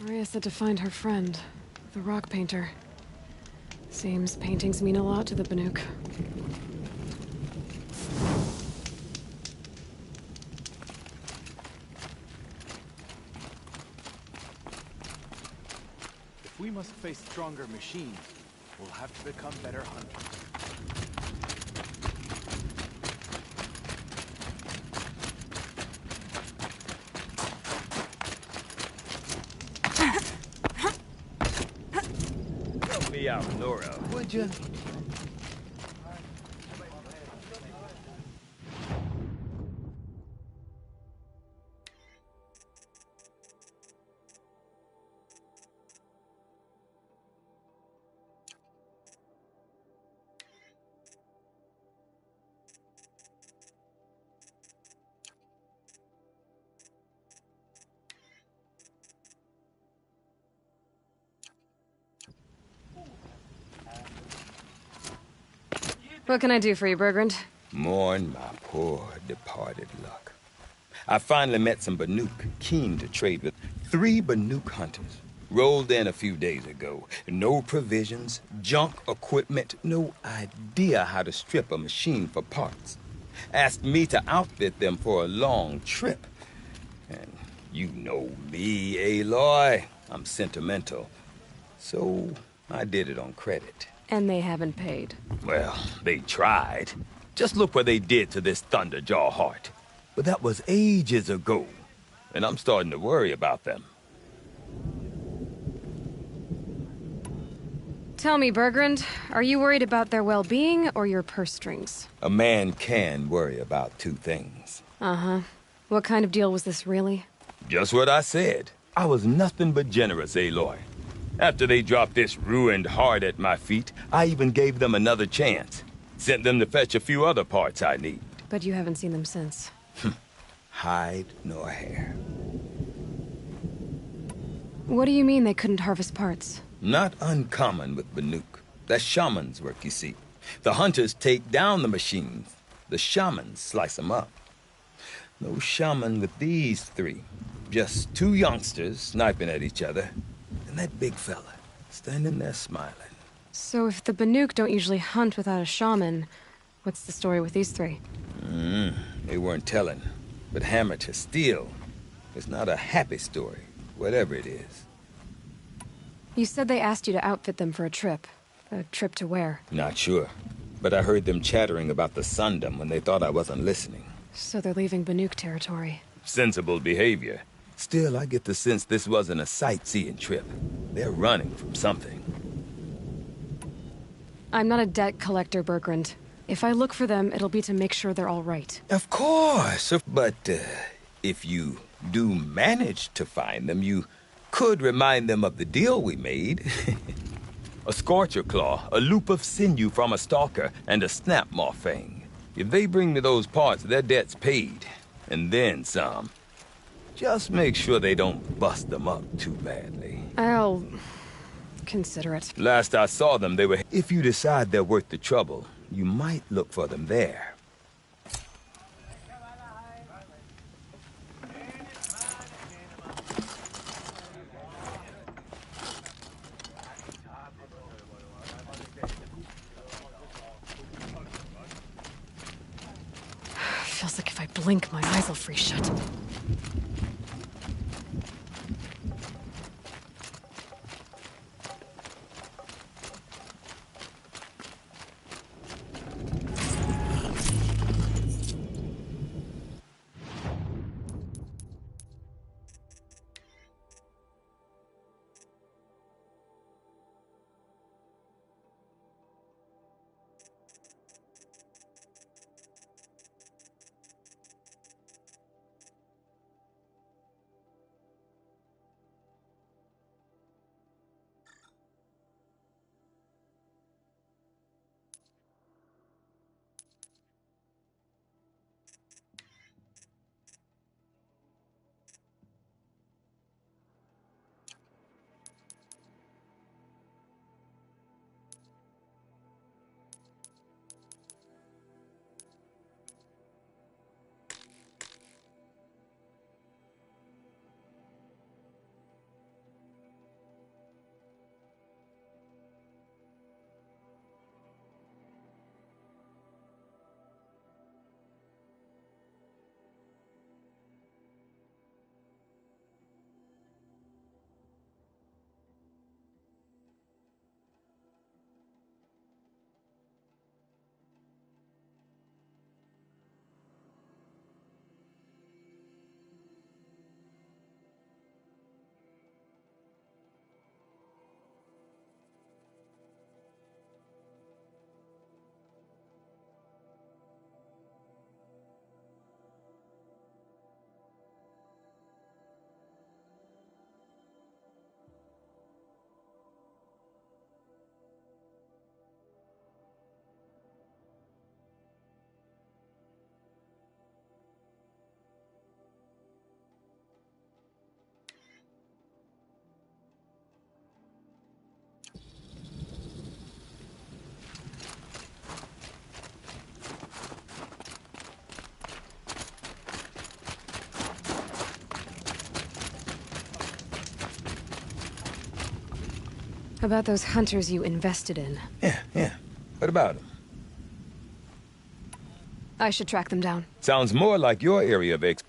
Maria said to find her friend, the rock painter. Seems paintings mean a lot to the Banuk. If we must face stronger machines, we'll have to become better hunters. Help me out, Nora, would you? What can I do for you, Bergrand? Mourn my poor departed luck. I finally met some Banuk keen to trade with 3 Banuk hunters. Rolled in a few days ago. No provisions, junk equipment, no idea how to strip a machine for parts. Asked me to outfit them for a long trip. And you know me, Aloy. I'm sentimental. So I did it on credit. And they haven't paid. Well, they tried. Just look what they did to this Thunderjaw heart. But that was ages ago. And I'm starting to worry about them. Tell me, Bergrand, are you worried about their well-being or your purse strings? A man can worry about 2 things. Uh-huh. What kind of deal was this, really? Just what I said. I was nothing but generous, Aloy. After they dropped this ruined heart at my feet, I even gave them another chance. Sent them to fetch a few other parts I need. But you haven't seen them since. Hide nor hair. What do you mean they couldn't harvest parts? Not uncommon with Banuk. That's shaman's work, you see. The hunters take down the machines. The shamans slice them up. No shaman with these 3. Just 2 youngsters sniping at each other. And that big fella, standing there smiling. So if the Banuk don't usually hunt without a shaman, what's the story with these 3? They weren't telling. But hammer to steel. It's not a happy story, whatever it is. You said they asked you to outfit them for a trip. A trip to where? Not sure. But I heard them chattering about the Sundom when they thought I wasn't listening. So they're leaving Banuk territory. Sensible behavior. Still, I get the sense this wasn't a sightseeing trip. They're running from something. I'm not a debt collector, Bergrand. If I look for them, it'll be to make sure they're all right. Of course. But if you do manage to find them, you could remind them of the deal we made. A scorcher claw, a loop of sinew from a stalker, and a snap maw fang. If they bring me those parts, their debt's paid. And then some. Just make sure they don't bust them up too badly. I'll consider it. Last I saw them, they were... If you decide they're worth the trouble, you might look for them there. Feels like if I blink, my eyes will freeze shut. About those hunters you invested in. Yeah. What about them? I should track them down. Sounds more like your area of expertise.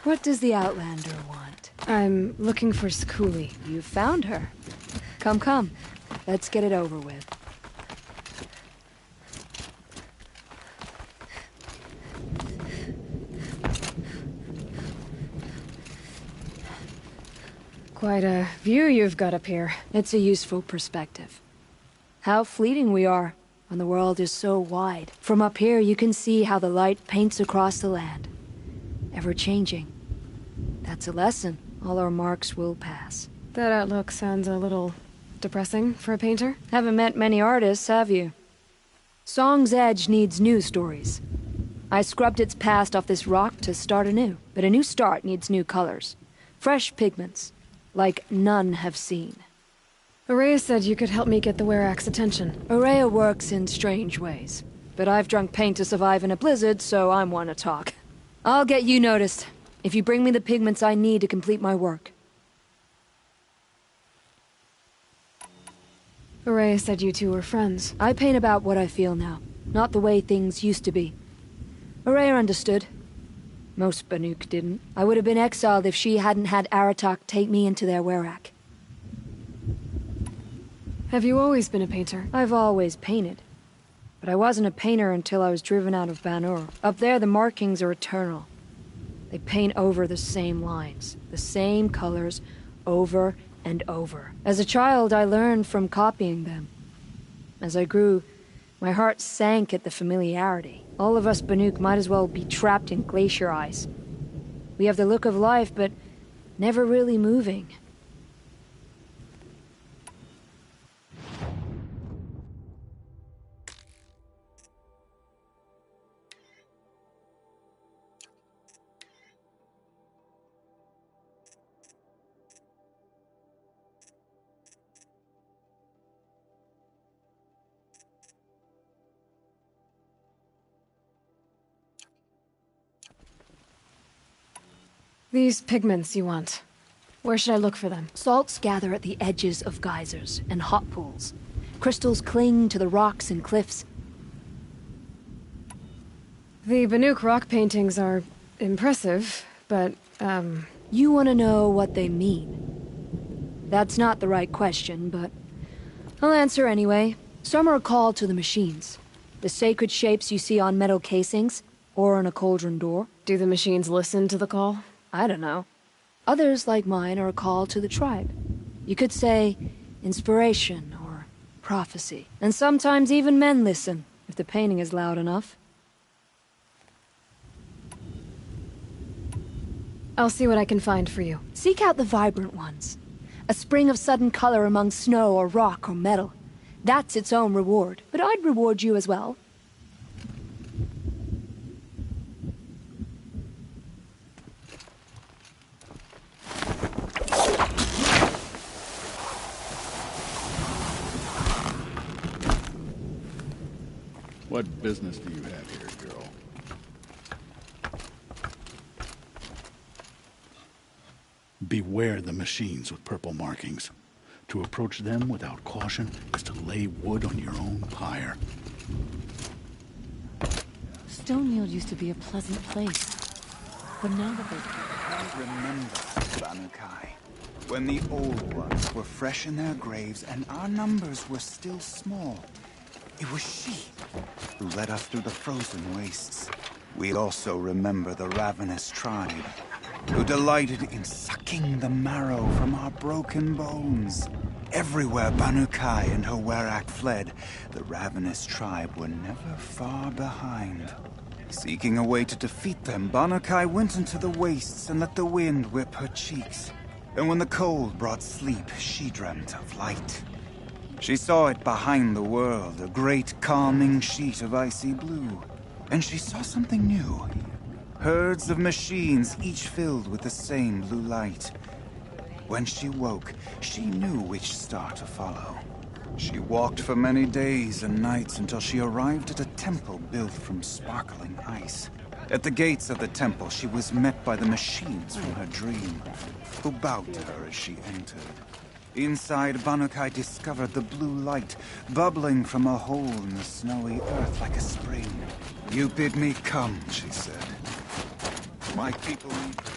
What does the Outlander want? I'm looking for Skuli. You found her. Come. Let's get it over with. Quite a view you've got up here. It's a useful perspective. How fleeting we are when the world is so wide. From up here, you can see how the light paints across the land. Ever changing. That's a lesson. All our marks will pass. That outlook sounds a little depressing for a painter. Haven't met many artists, have you? Song's Edge needs new stories. I scrubbed its past off this rock to start anew, but a new start needs new colors. Fresh pigments, like none have seen. Araya said you could help me get the Werak's attention. Araya works in strange ways, but I've drunk paint to survive in a blizzard, so I'm one to talk. I'll get you noticed, if you bring me the pigments I need to complete my work. Araya said you two were friends. I paint about what I feel now, not the way things used to be. Araya understood. Most Banuk didn't. I would have been exiled if she hadn't had Aratak take me into their Werak. Have you always been a painter? I've always painted. But I wasn't a painter until I was driven out of Banur. Up there, the markings are eternal. They paint over the same lines, the same colors, over and over. As a child, I learned from copying them. As I grew, my heart sank at the familiarity. All of us Banuk might as well be trapped in glacier ice. We have the look of life, but never really moving. These pigments you want. Where should I look for them? Salts gather at the edges of geysers and hot pools. Crystals cling to the rocks and cliffs. The Banuk rock paintings are impressive, but, You want to know what they mean? That's not the right question, but I'll answer anyway. Some are called to the machines. The sacred shapes you see on metal casings, or on a cauldron door. Do the machines listen to the call? I don't know. Others, like mine, are called to the tribe. You could say inspiration or prophecy. And sometimes even men listen, if the painting is loud enough. I'll see what I can find for you. Seek out the vibrant ones. A spring of sudden color among snow or rock or metal. That's its own reward, but I'd reward you as well. What business do you have here, girl? Beware the machines with purple markings. To approach them without caution is to lay wood on your own pyre. Stonefield used to be a pleasant place. But now that they've... Remember, Banukai, when the old ones were fresh in their graves and our numbers were still small. It was she who led us through the frozen wastes. We also remember the ravenous tribe, who delighted in sucking the marrow from our broken bones. Everywhere Banukai and her Werak fled, the ravenous tribe were never far behind. Seeking a way to defeat them, Banukai went into the wastes and let the wind whip her cheeks. And when the cold brought sleep, she dreamt of light. She saw it behind the world, a great calming sheet of icy blue. And she saw something new. Herds of machines, each filled with the same blue light. When she woke, she knew which star to follow. She walked for many days and nights until she arrived at a temple built from sparkling ice. At the gates of the temple, she was met by the machines from her dream, who bowed to her as she entered. Inside, Banukai discovered the blue light, bubbling from a hole in the snowy earth like a spring. "You bid me come," she said. "My people need me."